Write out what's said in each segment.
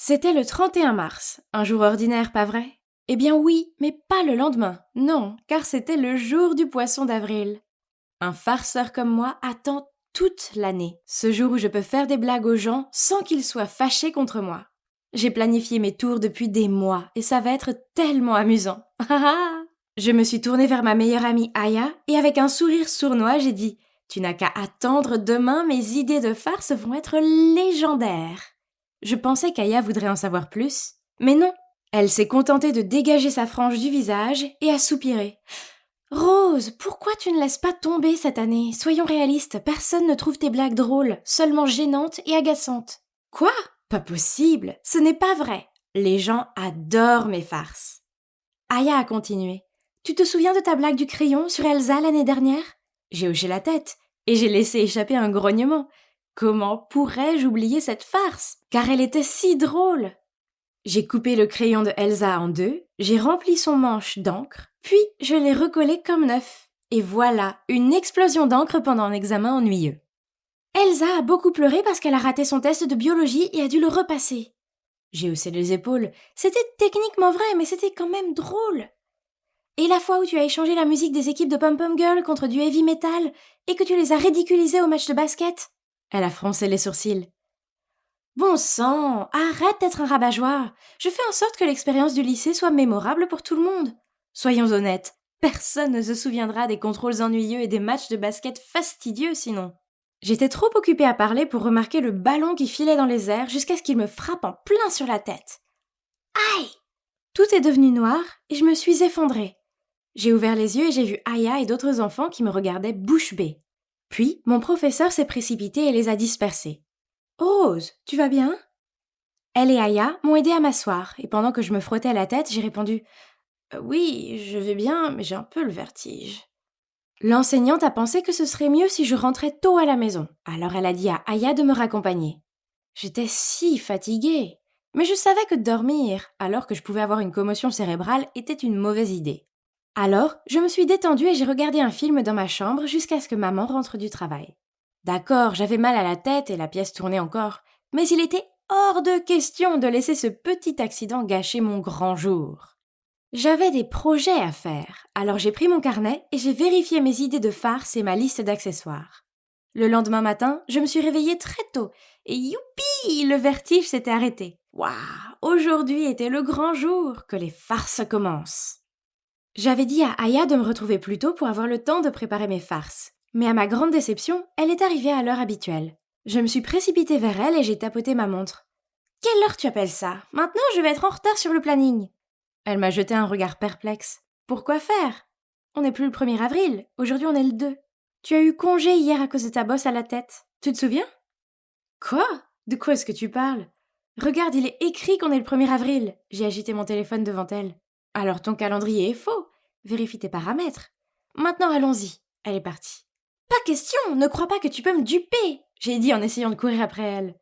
C'était le 31 mars, un jour ordinaire, pas vrai? Eh bien oui, mais pas le lendemain, non, car c'était le jour du poisson d'avril. Un farceur comme moi attend toute l'année, ce jour où je peux faire des blagues aux gens sans qu'ils soient fâchés contre moi. J'ai planifié mes tours depuis des mois et ça va être tellement amusant. Je me suis tournée vers ma meilleure amie Aya et avec un sourire sournois, j'ai dit « Tu n'as qu'à attendre, demain mes idées de farce vont être légendaires !» Je pensais qu'Aya voudrait en savoir plus, mais non. Elle s'est contentée de dégager sa frange du visage et a soupiré. « Rose, pourquoi tu ne laisses pas tomber cette année? Soyons réalistes, personne ne trouve tes blagues drôles, seulement gênantes et agaçantes. »« Quoi? Pas possible, ce n'est pas vrai. Les gens adorent mes farces. » Aya a continué. « Tu te souviens de ta blague du crayon sur Elsa l'année dernière ?» J'ai hoché la tête et j'ai laissé échapper un grognement. Comment pourrais-je oublier cette farce? Car elle était si drôle. J'ai coupé le crayon de Elsa en deux, j'ai rempli son manche d'encre, puis je l'ai recollé comme neuf. Et voilà, une explosion d'encre pendant un examen ennuyeux. Elsa a beaucoup pleuré parce qu'elle a raté son test de biologie et a dû le repasser. J'ai haussé les épaules. C'était techniquement vrai, mais c'était quand même drôle. Et la fois où tu as échangé la musique des équipes de Pom-Pom Girl contre du heavy metal et que tu les as ridiculisées au match de basket? Elle a froncé les sourcils. Bon sang, arrête d'être un rabat-joie. Je fais en sorte que l'expérience du lycée soit mémorable pour tout le monde. Soyons honnêtes, personne ne se souviendra des contrôles ennuyeux et des matchs de basket fastidieux sinon. J'étais trop occupée à parler pour remarquer le ballon qui filait dans les airs jusqu'à ce qu'il me frappe en plein sur la tête. Aïe! Tout est devenu noir et je me suis effondrée. J'ai ouvert les yeux et j'ai vu Aya et d'autres enfants qui me regardaient bouche bée. Puis, mon professeur s'est précipité et les a dispersés. « Rose, tu vas bien ?» Elle et Aya m'ont aidée à m'asseoir et pendant que je me frottais la tête, j'ai répondu « Oui, je vais bien, mais j'ai un peu le vertige. » L'enseignante a pensé que ce serait mieux si je rentrais tôt à la maison, alors elle a dit à Aya de me raccompagner. J'étais si fatiguée, mais je savais que dormir, alors que je pouvais avoir une commotion cérébrale, était une mauvaise idée. Alors, je me suis détendue et j'ai regardé un film dans ma chambre jusqu'à ce que maman rentre du travail. D'accord, j'avais mal à la tête et la pièce tournait encore, mais il était hors de question de laisser ce petit accident gâcher mon grand jour. J'avais des projets à faire, alors j'ai pris mon carnet et j'ai vérifié mes idées de farce et ma liste d'accessoires. Le lendemain matin, je me suis réveillée très tôt et youpi, le vertige s'était arrêté. Waouh, aujourd'hui était le grand jour, que les farces commencent. J'avais dit à Aya de me retrouver plus tôt pour avoir le temps de préparer mes farces. Mais à ma grande déception, elle est arrivée à l'heure habituelle. Je me suis précipitée vers elle et j'ai tapoté ma montre. « Quelle heure tu appelles ça? Maintenant, je vais être en retard sur le planning. » Elle m'a jeté un regard perplexe. « Pourquoi faire? On n'est plus le 1er avril, aujourd'hui on est le 2. Tu as eu congé hier à cause de ta bosse à la tête. Tu te souviens? » « Quoi? De quoi est-ce que tu parles? Regarde, il est écrit qu'on est le 1er avril. » J'ai agité mon téléphone devant elle. « Alors ton calendrier est faux. Vérifie tes paramètres. Maintenant allons-y. » Elle est partie. « Pas question, ne crois pas que tu peux me duper !» j'ai dit en essayant de courir après elle.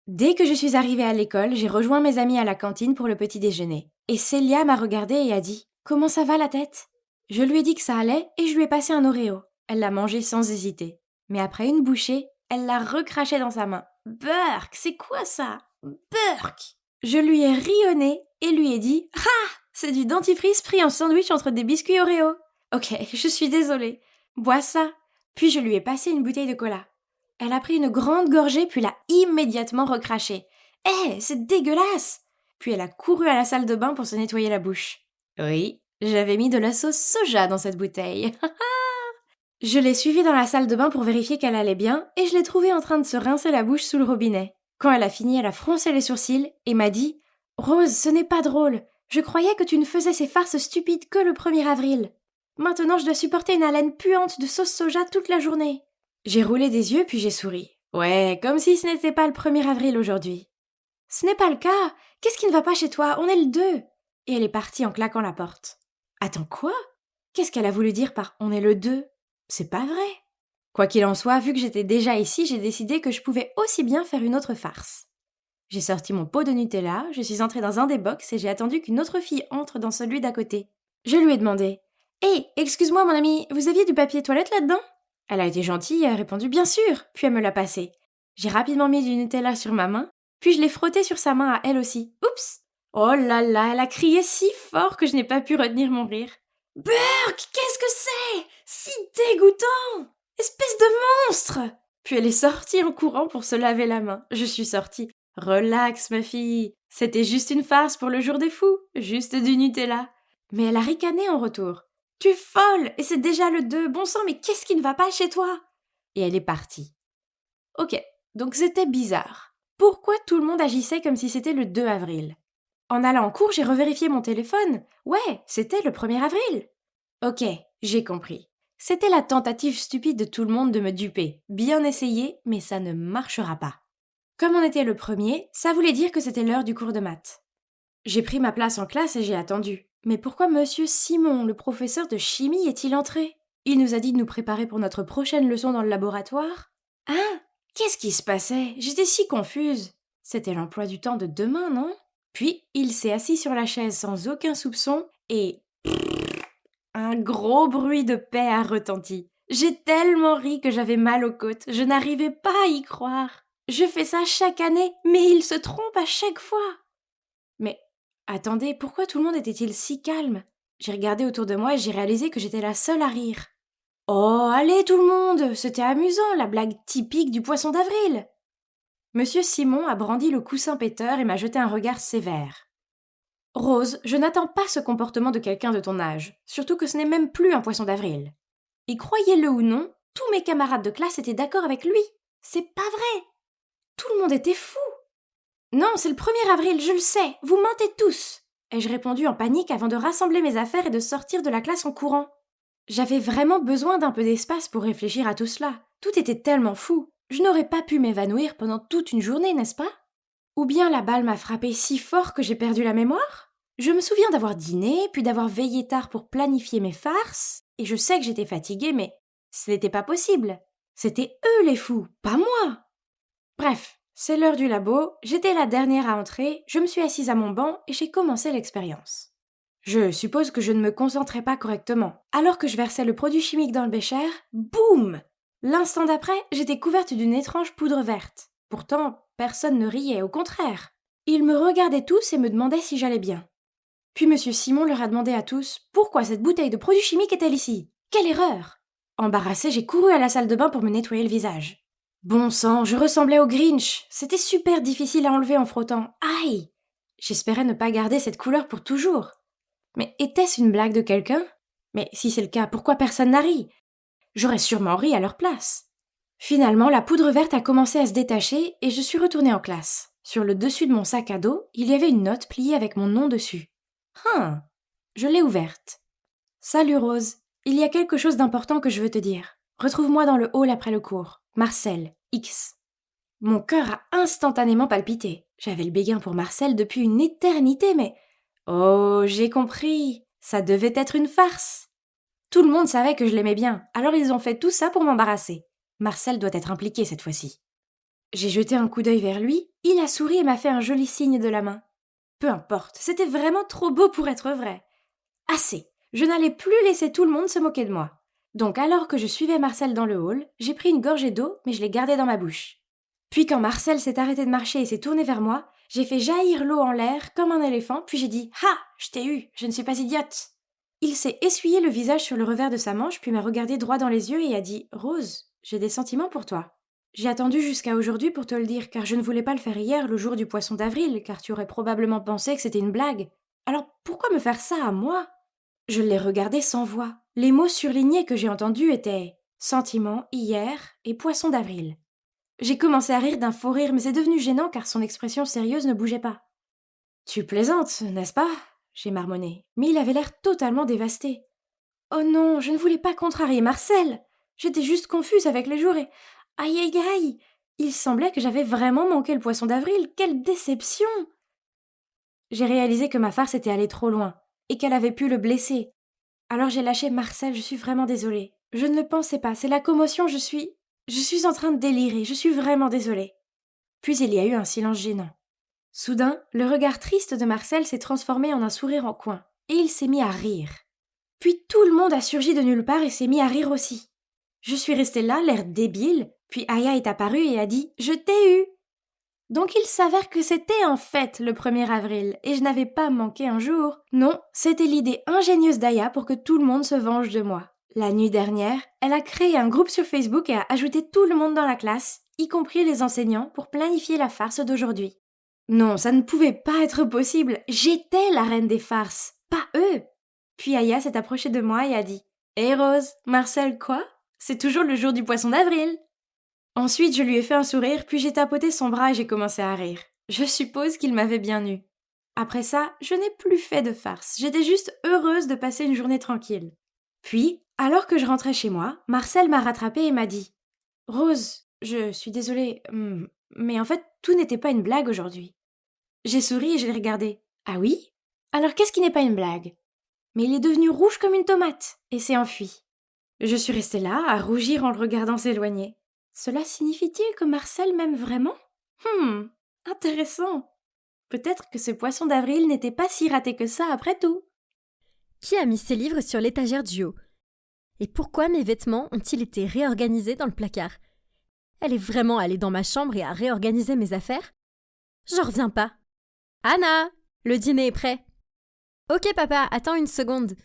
Dès que je suis arrivée à l'école, j'ai rejoint mes amis à la cantine pour le petit déjeuner. Et Célia m'a regardée et a dit « Comment ça va la tête ?» Je lui ai dit que ça allait et je lui ai passé un Oreo. Elle l'a mangé sans hésiter. Mais après une bouchée, elle l'a recraché dans sa main. « Burk, c'est quoi ça? Burk !» Je lui ai ri au nez et lui ai dit « Ah, c'est du dentifrice pris en sandwich entre des biscuits Oreo. » Ok, je suis désolée. Bois ça. Puis je lui ai passé une bouteille de cola. Elle a pris une grande gorgée puis l'a immédiatement recrachée. « Hé, c'est dégueulasse !» Puis elle a couru à la salle de bain pour se nettoyer la bouche. Oui, j'avais mis de la sauce soja dans cette bouteille. Je l'ai suivie dans la salle de bain pour vérifier qu'elle allait bien et je l'ai trouvée en train de se rincer la bouche sous le robinet. Quand elle a fini, elle a froncé les sourcils et m'a dit « Rose, ce n'est pas drôle. Je croyais que tu ne faisais ces farces stupides que le 1er avril. Maintenant, je dois supporter une haleine puante de sauce soja toute la journée. » J'ai roulé des yeux puis j'ai souri. Ouais, comme si ce n'était pas le 1er avril aujourd'hui. « Ce n'est pas le cas. Qu'est-ce qui ne va pas chez toi? On est le 2. » Et elle est partie en claquant la porte. Attends, quoi? Qu'est-ce qu'elle a voulu dire par « on est le 2 » ? C'est pas vrai. Quoi qu'il en soit, vu que j'étais déjà ici, j'ai décidé que je pouvais aussi bien faire une autre farce. J'ai sorti mon pot de Nutella, je suis entrée dans un des box et j'ai attendu qu'une autre fille entre dans celui d'à côté. Je lui ai demandé « Hé, excuse-moi mon amie, vous aviez du papier toilette là-dedans ?» Elle a été gentille et a répondu « Bien sûr !» puis elle me l'a passé. J'ai rapidement mis du Nutella sur ma main Puis je l'ai frotté sur sa main à elle aussi. Oups! Oh là là, elle a crié si fort que je n'ai pas pu retenir mon rire. Burk, qu'est-ce que c'est? Si dégoûtant! Espèce de monstre! Puis elle est sortie en courant pour se laver la main. Je suis sortie. Relax, ma fille. C'était juste une farce pour le jour des fous. Juste du Nutella. Mais elle a ricané en retour. Tu es folle! Et c'est déjà le 2. Bon sang, mais qu'est-ce qui ne va pas chez toi? Et elle est partie. Ok, donc c'était bizarre. Pourquoi tout le monde agissait comme si c'était le 2 avril? En allant en cours, j'ai revérifié mon téléphone. Ouais, c'était le 1er avril. Ok, j'ai compris. C'était la tentative stupide de tout le monde de me duper. Bien essayé, mais ça ne marchera pas. Comme on était le 1er, ça voulait dire que c'était l'heure du cours de maths. J'ai pris ma place en classe et j'ai attendu. Mais pourquoi monsieur Simon, le professeur de chimie, est-il entré? Il nous a dit de nous préparer pour notre prochaine leçon dans le laboratoire. Hein? Qu'est-ce qui se passait? J'étais si confuse. C'était l'emploi du temps de demain, non? Puis, il s'est assis sur la chaise sans aucun soupçon et... un gros bruit de paix a retenti. J'ai tellement ri que j'avais mal aux côtes. Je n'arrivais pas à y croire. Je fais ça chaque année, mais il se trompe à chaque fois. Mais attendez, pourquoi tout le monde était-il si calme? J'ai regardé autour de moi et j'ai réalisé que j'étais la seule à rire. Oh, allez tout le monde, c'était amusant, la blague typique du poisson d'avril. Monsieur Simon a brandi le coussin péteur et m'a jeté un regard sévère. Rose, je n'attends pas ce comportement de quelqu'un de ton âge, surtout que ce n'est même plus un poisson d'avril. Et croyez-le ou non, tous mes camarades de classe étaient d'accord avec lui. C'est pas vrai. Tout le monde était fou. Non, c'est le 1er avril, je le sais, vous mentez tous, ai-je répondu en panique avant de rassembler mes affaires et de sortir de la classe en courant. J'avais vraiment besoin d'un peu d'espace pour réfléchir à tout cela. Tout était tellement fou. Je n'aurais pas pu m'évanouir pendant toute une journée, n'est-ce pas? Ou bien la balle m'a frappé si fort que j'ai perdu la mémoire? Je me souviens d'avoir dîné, puis d'avoir veillé tard pour planifier mes farces, et je sais que j'étais fatiguée, mais ce n'était pas possible. C'était eux les fous, pas moi. Bref, c'est l'heure du labo, j'étais la dernière à entrer, je me suis assise à mon banc et j'ai commencé l'expérience. Je suppose que je ne me concentrais pas correctement. Alors que je versais le produit chimique dans le bécher, boum! L'instant d'après, j'étais couverte d'une étrange poudre verte. Pourtant, personne ne riait, au contraire. Ils me regardaient tous et me demandaient si j'allais bien. Puis monsieur Simon leur a demandé à tous pourquoi cette bouteille de produit chimique est-elle ici? Quelle erreur! Embarrassée, j'ai couru à la salle de bain pour me nettoyer le visage. Bon sang, je ressemblais au Grinch. C'était super difficile à enlever en frottant. Aïe! J'espérais ne pas garder cette couleur pour toujours. Mais était-ce une blague de quelqu'un? Mais si c'est le cas, pourquoi personne n'a ri? J'aurais sûrement ri à leur place. Finalement, la poudre verte a commencé à se détacher et je suis retournée en classe. Sur le dessus de mon sac à dos, il y avait une note pliée avec mon nom dessus. Je l'ai ouverte. Salut Rose, il y a quelque chose d'important que je veux te dire. Retrouve-moi dans le hall après le cours. Marcel, X. Mon cœur a instantanément palpité. J'avais le béguin pour Marcel depuis une éternité, mais... Oh, j'ai compris. Ça devait être une farce. Tout le monde savait que je l'aimais bien, alors ils ont fait tout ça pour m'embarrasser. Marcel doit être impliqué cette fois-ci. J'ai jeté un coup d'œil vers lui, il a souri et m'a fait un joli signe de la main. Peu importe, c'était vraiment trop beau pour être vrai. Assez, je n'allais plus laisser tout le monde se moquer de moi. Donc alors que je suivais Marcel dans le hall, j'ai pris une gorgée d'eau, mais je l'ai gardée dans ma bouche. Puis quand Marcel s'est arrêté de marcher et s'est tourné vers moi, j'ai fait jaillir l'eau en l'air comme un éléphant, puis j'ai dit « Ha! Je t'ai eu, je ne suis pas idiote !» Il s'est essuyé le visage sur le revers de sa manche, puis m'a regardé droit dans les yeux et a dit « Rose, j'ai des sentiments pour toi. » J'ai attendu jusqu'à aujourd'hui pour te le dire, car je ne voulais pas le faire hier, le jour du poisson d'avril, car tu aurais probablement pensé que c'était une blague. Alors pourquoi me faire ça à moi? Je l'ai regardé sans voix. Les mots surlignés que j'ai entendus étaient « sentiments, hier » et « poisson d'avril ». J'ai commencé à rire d'un faux rire, mais c'est devenu gênant car son expression sérieuse ne bougeait pas. « Tu plaisantes, n'est-ce pas ?» j'ai marmonné, mais il avait l'air totalement dévasté. « Oh non, je ne voulais pas contrarier Marcel. J'étais juste confuse avec les jours et... Aïe aïe aïe! Il semblait que j'avais vraiment manqué le poisson d'avril. Quelle déception! » J'ai réalisé que ma farce était allée trop loin et qu'elle avait pu le blesser. Alors j'ai lâché Marcel, je suis vraiment désolée. Je ne le pensais pas, c'est la commotion, je suis en train de délirer, je suis vraiment désolée. Puis il y a eu un silence gênant. Soudain, le regard triste de Marcel s'est transformé en un sourire en coin, et il s'est mis à rire. Puis tout le monde a surgi de nulle part et s'est mis à rire aussi. Je suis restée là, l'air débile, puis Aya est apparue et a dit « Je t'ai eu !» Donc il s'avère que c'était en fait le 1er avril, et je n'avais pas manqué un jour. Non, c'était l'idée ingénieuse d'Aya pour que tout le monde se venge de moi. La nuit dernière, elle a créé un groupe sur Facebook et a ajouté tout le monde dans la classe, y compris les enseignants, pour planifier la farce d'aujourd'hui. Non, ça ne pouvait pas être possible. J'étais la reine des farces, pas eux. Puis Aya s'est approchée de moi et a dit « Hé Rose, Marcel quoi? C'est toujours le jour du poisson d'avril !» Ensuite, je lui ai fait un sourire, puis j'ai tapoté son bras et j'ai commencé à rire. Je suppose qu'il m'avait bien eu. Après ça, je n'ai plus fait de farce. J'étais juste heureuse de passer une journée tranquille. Puis, alors que je rentrais chez moi, Marcel m'a rattrapée et m'a dit « Rose, je suis désolée, mais en fait, tout n'était pas une blague aujourd'hui. » J'ai souri et je l'ai regardé. « Ah oui? Alors qu'est-ce qui n'est pas une blague ?» Mais il est devenu rouge comme une tomate et s'est enfui. Je suis restée là, à rougir en le regardant s'éloigner. Cela signifie-t-il que Marcel m'aime vraiment? Intéressant. Peut-être que ce poisson d'avril n'était pas si raté que ça après tout. Qui a mis ses livres sur l'étagère du haut? Et pourquoi mes vêtements ont-ils été réorganisés dans le placard? Elle est vraiment allée dans ma chambre et a réorganisé mes affaires? J'en reviens pas. Anna, le dîner est prêt. Ok papa, attends une seconde.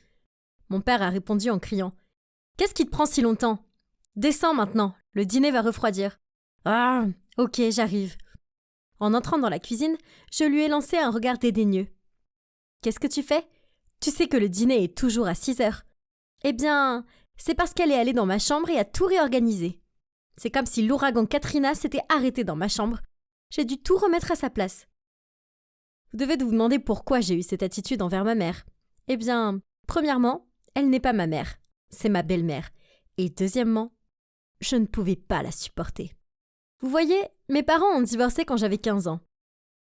Mon père a répondu en criant. Qu'est-ce qui te prend si longtemps? Descends maintenant, le dîner va refroidir. Ah, ok, j'arrive. En entrant dans la cuisine, je lui ai lancé un regard dédaigneux. Qu'est-ce que tu fais? Tu sais que le dîner est toujours à 6 heures. Eh bien, c'est parce qu'elle est allée dans ma chambre et a tout réorganisé. C'est comme si l'ouragan Katrina s'était arrêté dans ma chambre. J'ai dû tout remettre à sa place. Vous devez vous demander pourquoi j'ai eu cette attitude envers ma mère. Eh bien, premièrement, elle n'est pas ma mère, c'est ma belle-mère. Et deuxièmement, je ne pouvais pas la supporter. Vous voyez, mes parents ont divorcé quand j'avais 15 ans.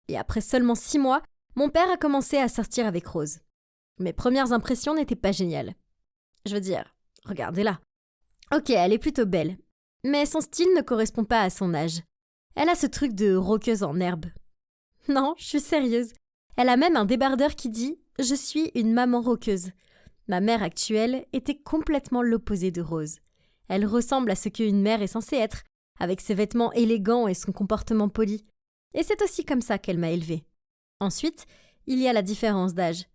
Et après seulement 6 mois, mon père a commencé à sortir avec Rose. Mes premières impressions n'étaient pas géniales. Je veux dire, regardez-la. Ok, elle est plutôt belle, mais son style ne correspond pas à son âge. Elle a ce truc de rockeuse en herbe. Non, je suis sérieuse. Elle a même un débardeur qui dit « Je suis une maman rockeuse ». Ma mère actuelle était complètement l'opposé de Rose. Elle ressemble à ce qu'une mère est censée être, avec ses vêtements élégants et son comportement poli. Et c'est aussi comme ça qu'elle m'a élevée. Ensuite, il y a la différence d'âge.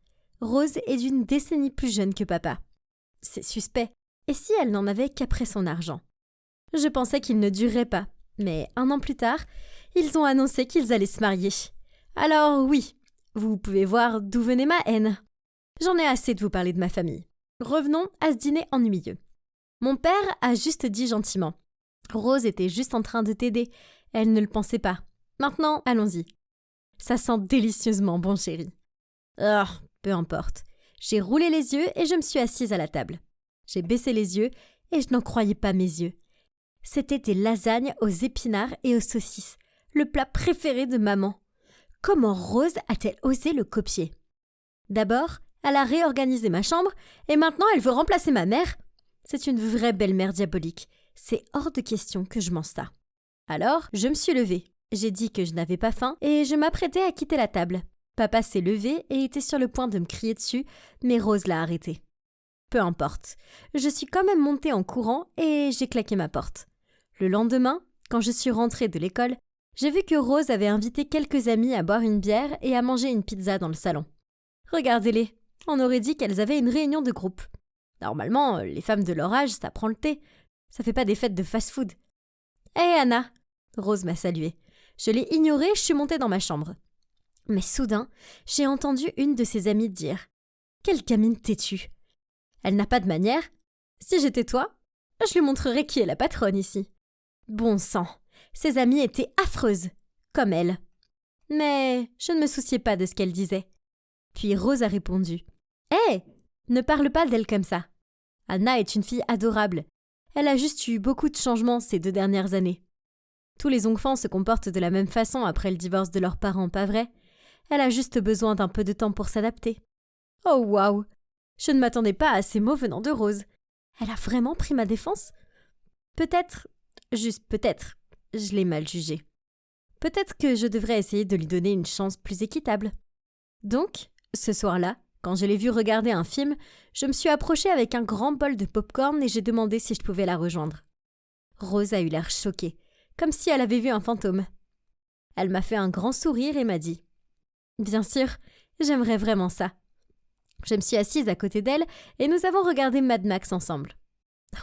Rose est d'une décennie plus jeune que papa. C'est suspect. Et si elle n'en avait qu'après son argent? Je pensais qu'il ne durerait pas, mais 1 an plus tard, ils ont annoncé qu'ils allaient se marier. Alors oui, vous pouvez voir d'où venait ma haine. J'en ai assez de vous parler de ma famille. Revenons à ce dîner ennuyeux. Mon père a juste dit gentiment. Rose était juste en train de t'aider. Elle ne le pensait pas. Maintenant, allons-y. Ça sent délicieusement bon, chérie. Oh, peu importe. J'ai roulé les yeux et je me suis assise à la table. J'ai baissé les yeux et je n'en croyais pas mes yeux. C'était des lasagnes aux épinards et aux saucisses, le plat préféré de maman. Comment Rose a-t-elle osé le copier? D'abord, elle a réorganisé ma chambre et maintenant elle veut remplacer ma mère. C'est une vraie belle-mère diabolique. C'est hors de question que je mange ça. Alors, je me suis levée. J'ai dit que je n'avais pas faim et je m'apprêtais à quitter la table. Papa s'est levé et était sur le point de me crier dessus, mais Rose l'a arrêté. Peu importe. Je suis quand même montée en courant et j'ai claqué ma porte. Le lendemain, quand je suis rentrée de l'école, j'ai vu que Rose avait invité quelques amis à boire une bière et à manger une pizza dans le salon. Regardez-les, on aurait dit qu'elles avaient une réunion de groupe. Normalement, les femmes de leur âge, ça prend le thé. Ça fait pas des fêtes de fast-food. Hé Anna! Rose m'a saluée. Je l'ai ignorée, je suis montée dans ma chambre. Mais soudain, j'ai entendu une de ses amies dire « Quelle gamine têtue !» Elle n'a pas de manière. Si j'étais toi, je lui montrerais qui est la patronne ici. Bon sang, ses amies étaient affreuses, comme elle. Mais je ne me souciais pas de ce qu'elle disait. Puis Rose a répondu « Hé, ne parle pas d'elle comme ça. Anna est une fille adorable. Elle a juste eu beaucoup de changements ces 2 dernières années. Tous les enfants se comportent de la même façon après le divorce de leurs parents, pas vrai? Elle a juste besoin d'un peu de temps pour s'adapter. » Oh waouh! Je ne m'attendais pas à ces mots venant de Rose. Elle a vraiment pris ma défense? Peut-être, juste peut-être, je l'ai mal jugée. Peut-être que je devrais essayer de lui donner une chance plus équitable. Donc, ce soir-là, quand je l'ai vue regarder un film, je me suis approchée avec un grand bol de pop-corn et j'ai demandé si je pouvais la rejoindre. Rose a eu l'air choquée, comme si elle avait vu un fantôme. Elle m'a fait un grand sourire et m'a dit « Bien sûr, j'aimerais vraiment ça. » Je me suis assise à côté d'elle et nous avons regardé Mad Max ensemble.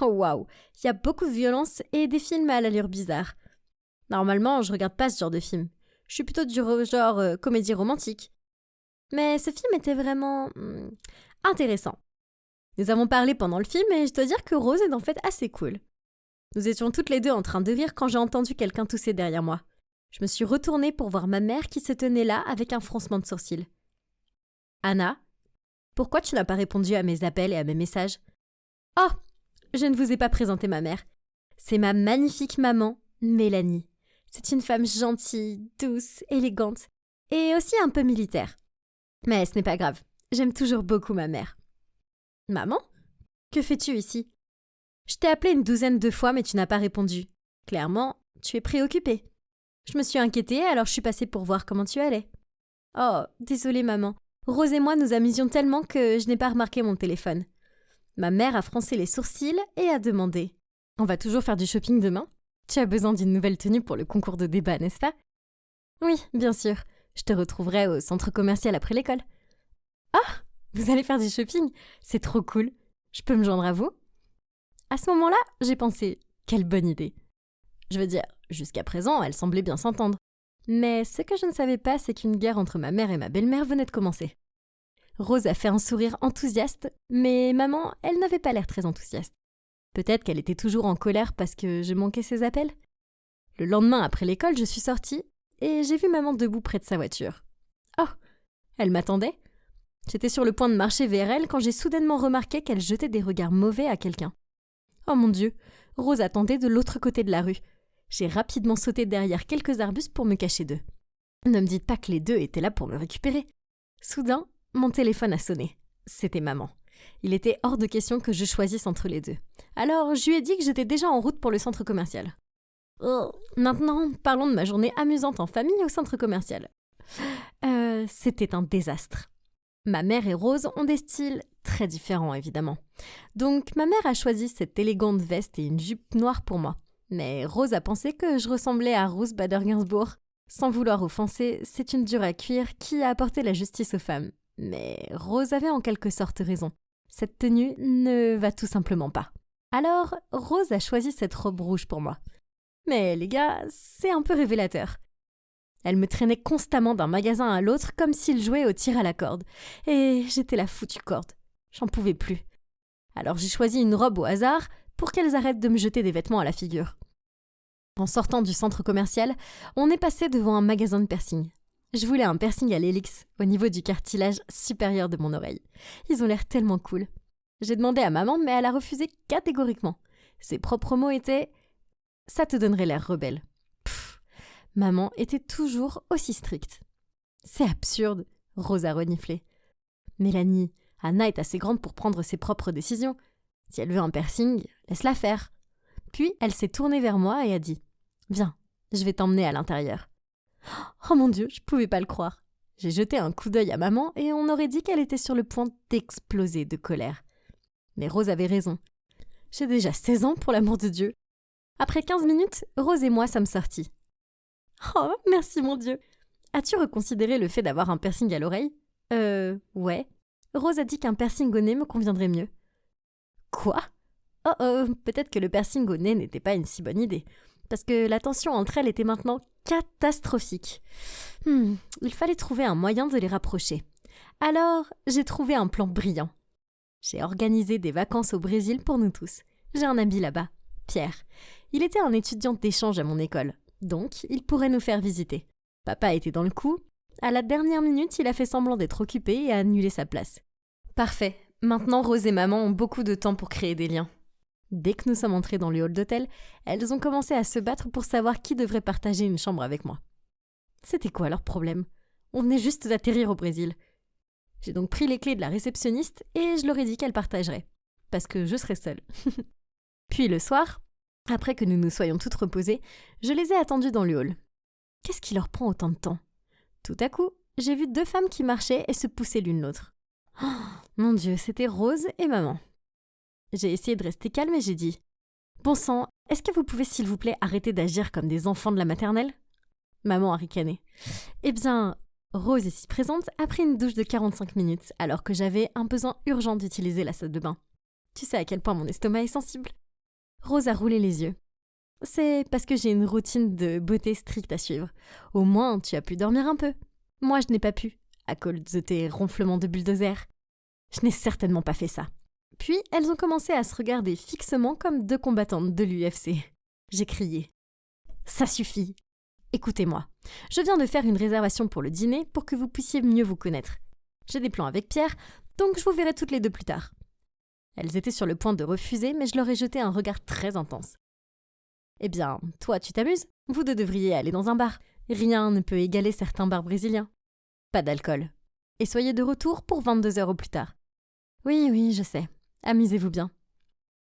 Oh waouh, il y a beaucoup de violence et des films à l'allure bizarre. Normalement, je regarde pas ce genre de film. Je suis plutôt du genre comédie romantique. Mais ce film était vraiment intéressant. Nous avons parlé pendant le film et je dois dire que Rose est en fait assez cool. Nous étions toutes les deux en train de rire quand j'ai entendu quelqu'un tousser derrière moi. Je me suis retournée pour voir ma mère qui se tenait là avec un froncement de sourcils. « Anna, pourquoi tu n'as pas répondu à mes appels et à mes messages ? » « Oh, je ne vous ai pas présenté ma mère. C'est ma magnifique maman, Mélanie. C'est une femme gentille, douce, élégante et aussi un peu militaire. Mais ce n'est pas grave, j'aime toujours beaucoup ma mère. »« Maman ? Que fais-tu ici ? Je t'ai appelé une 12aine de fois mais tu n'as pas répondu. Clairement, tu es préoccupée. Je me suis inquiétée alors je suis passée pour voir comment tu allais. »« Oh, désolée maman. Rose et moi nous amusions tellement que je n'ai pas remarqué mon téléphone. » Ma mère a froncé les sourcils et a demandé « On va toujours faire du shopping demain ? Tu as besoin d'une nouvelle tenue pour le concours de débat, n'est-ce pas ? » ?»« Oui, bien sûr. Je te retrouverai au centre commercial après l'école. »« Ah, vous allez faire du shopping ? C'est trop cool. Je peux me joindre à vous ? » À ce moment-là, j'ai pensé « Quelle bonne idée !» Je veux dire, jusqu'à présent, elle semblait bien s'entendre. Mais ce que je ne savais pas, c'est qu'une guerre entre ma mère et ma belle-mère venait de commencer. Rose a fait un sourire enthousiaste, mais maman, elle n'avait pas l'air très enthousiaste. Peut-être qu'elle était toujours en colère parce que je manquais ses appels. Le lendemain après l'école, je suis sortie et j'ai vu maman debout près de sa voiture. Oh, elle m'attendait. J'étais sur le point de marcher vers elle quand j'ai soudainement remarqué qu'elle jetait des regards mauvais à quelqu'un. Oh mon Dieu, Rose attendait de l'autre côté de la rue. J'ai rapidement sauté derrière quelques arbustes pour me cacher d'eux. Ne me dites pas que les deux étaient là pour me récupérer. Soudain, mon téléphone a sonné. C'était maman. Il était hors de question que je choisisse entre les deux. Alors, je lui ai dit que j'étais déjà en route pour le centre commercial. Oh, maintenant, parlons de ma journée amusante en famille au centre commercial. C'était un désastre. Ma mère et Rose ont des styles très différents, évidemment. Donc, ma mère a choisi cette élégante veste et une jupe noire pour moi. Mais Rose a pensé que je ressemblais à Ruth Bader Ginsburg. Sans vouloir offenser, c'est une dure à cuire qui a apporté la justice aux femmes. Mais Rose avait en quelque sorte raison. Cette tenue ne va tout simplement pas. Alors, Rose a choisi cette robe rouge pour moi. Mais les gars, c'est un peu révélateur. Elle me traînait constamment d'un magasin à l'autre comme s'il jouait au tir à la corde. Et j'étais la foutue corde. J'en pouvais plus. Alors j'ai choisi une robe au hasard pour qu'elles arrêtent de me jeter des vêtements à la figure. En sortant du centre commercial, on est passé devant un magasin de piercing. Je voulais un piercing à l'hélix, au niveau du cartilage supérieur de mon oreille. Ils ont l'air tellement cool. J'ai demandé à maman, mais elle a refusé catégoriquement. Ses propres mots étaient « Ça te donnerait l'air rebelle ». Maman était toujours aussi stricte. « C'est absurde », Rose a reniflé. « Mélanie, Anna est assez grande pour prendre ses propres décisions. Si elle veut un piercing, laisse-la faire. » Puis elle s'est tournée vers moi et a dit « Viens, je vais t'emmener à l'intérieur. » Oh mon Dieu, je pouvais pas le croire. J'ai jeté un coup d'œil à maman et on aurait dit qu'elle était sur le point d'exploser de colère. Mais Rose avait raison. J'ai déjà 16 ans, pour l'amour de Dieu. Après 15 minutes, Rose et moi sommes sortis. Oh, merci mon Dieu. As-tu reconsidéré le fait d'avoir un piercing à l'oreille ? Ouais. Rose a dit qu'un piercing au nez me conviendrait mieux. Quoi ? Oh, peut-être que le piercing au nez n'était pas une si bonne idée. Parce que la tension entre elles était maintenant catastrophique. Il fallait trouver un moyen de les rapprocher. Alors, j'ai trouvé un plan brillant. J'ai organisé des vacances au Brésil pour nous tous. J'ai un ami là-bas, Pierre. Il était un étudiant d'échange à mon école, donc il pourrait nous faire visiter. Papa était dans le coup. À la dernière minute, il a fait semblant d'être occupé et a annulé sa place. Parfait. Maintenant, Rose et maman ont beaucoup de temps pour créer des liens. Dès que nous sommes entrés dans le hall d'hôtel, elles ont commencé à se battre pour savoir qui devrait partager une chambre avec moi. C'était quoi leur problème ? On venait juste d'atterrir au Brésil. J'ai donc pris les clés de la réceptionniste et je leur ai dit qu'elle partagerait, parce que je serais seule. Puis le soir, après que nous nous soyons toutes reposées, je les ai attendues dans le hall. Qu'est-ce qui leur prend autant de temps ? Tout à coup, j'ai vu deux femmes qui marchaient et se poussaient l'une l'autre. Oh, mon Dieu, c'était Rose et maman. J'ai essayé de rester calme et j'ai dit « Bon sang, est-ce que vous pouvez s'il vous plaît arrêter d'agir comme des enfants de la maternelle ?» Maman a ricané. Eh bien, Rose, ici présente, a pris une douche de 45 minutes alors que j'avais un besoin urgent d'utiliser la salle de bain. Tu sais à quel point mon estomac est sensible. Rose a roulé les yeux. C'est parce que j'ai une routine de beauté stricte à suivre. Au moins, tu as pu dormir un peu. Moi, je n'ai pas pu, à cause de tes ronflements de bulldozer. Je n'ai certainement pas fait ça. Puis, elles ont commencé à se regarder fixement comme deux combattantes de l'UFC. J'ai crié. Ça suffit. Écoutez-moi. Je viens de faire une réservation pour le dîner pour que vous puissiez mieux vous connaître. J'ai des plans avec Pierre, donc je vous verrai toutes les deux plus tard. Elles étaient sur le point de refuser, mais je leur ai jeté un regard très intense. Eh bien, toi, tu t'amuses? Vous deux devriez aller dans un bar. Rien ne peut égaler certains bars brésiliens. Pas d'alcool. Et soyez de retour pour 22 heures au plus tard. Oui, je sais. Amusez-vous bien.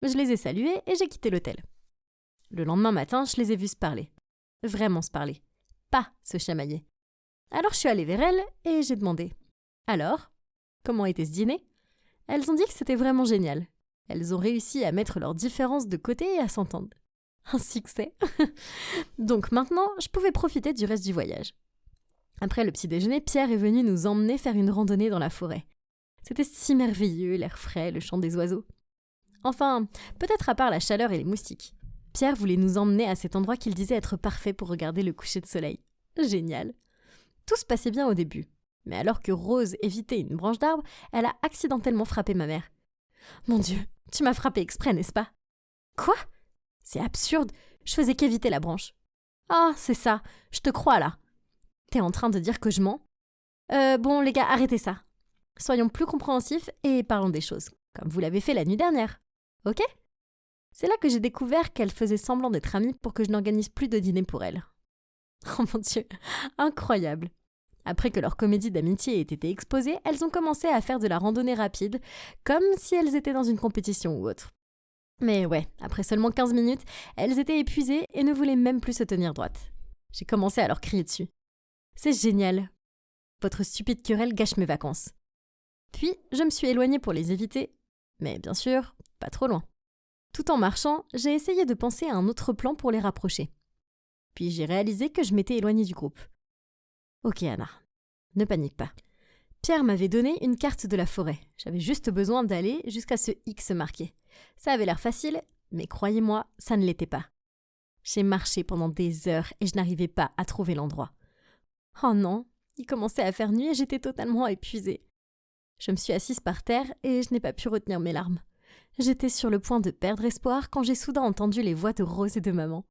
Je les ai salués et j'ai quitté l'hôtel. Le lendemain matin, je les ai vus se parler. Vraiment se parler. Pas se chamailler. Alors je suis allée vers elles et j'ai demandé. Alors, comment était ce dîner? Elles ont dit que c'était vraiment génial. Elles ont réussi à mettre leurs différences de côté et à s'entendre. Un succès. Donc maintenant, je pouvais profiter du reste du voyage. Après le petit déjeuner, Pierre est venu nous emmener faire une randonnée dans la forêt. C'était si merveilleux, l'air frais, le chant des oiseaux. Enfin, peut-être à part la chaleur et les moustiques. Pierre voulait nous emmener à cet endroit qu'il disait être parfait pour regarder le coucher de soleil. Génial. Tout se passait bien au début. Mais alors que Rose évitait une branche d'arbre, elle a accidentellement frappé ma mère. Mon Dieu, tu m'as frappé exprès, n'est-ce pas? Quoi? C'est absurde, je faisais qu'éviter la branche. Ah, c'est ça, je te crois là. T'es en train de dire que je mens? Bon les gars, arrêtez ça. Soyons plus compréhensifs et parlons des choses, comme vous l'avez fait la nuit dernière. Ok? C'est là que j'ai découvert qu'elle faisait semblant d'être amie pour que je n'organise plus de dîner pour elle. Oh mon Dieu, incroyable. Après que leur comédie d'amitié ait été exposée, elles ont commencé à faire de la randonnée rapide, comme si elles étaient dans une compétition ou autre. Mais ouais, après seulement 15 minutes, elles étaient épuisées et ne voulaient même plus se tenir droites. J'ai commencé à leur crier dessus. C'est génial. Votre stupide querelle gâche mes vacances. Puis, je me suis éloignée pour les éviter, mais bien sûr, pas trop loin. Tout en marchant, j'ai essayé de penser à un autre plan pour les rapprocher. Puis j'ai réalisé que je m'étais éloignée du groupe. Ok Anna, ne panique pas. Pierre m'avait donné une carte de la forêt. J'avais juste besoin d'aller jusqu'à ce X marqué. Ça avait l'air facile, mais croyez-moi, ça ne l'était pas. J'ai marché pendant des heures et je n'arrivais pas à trouver l'endroit. Oh non, il commençait à faire nuit et j'étais totalement épuisée. Je me suis assise par terre et je n'ai pas pu retenir mes larmes. J'étais sur le point de perdre espoir quand j'ai soudain entendu les voix de Rose et de maman.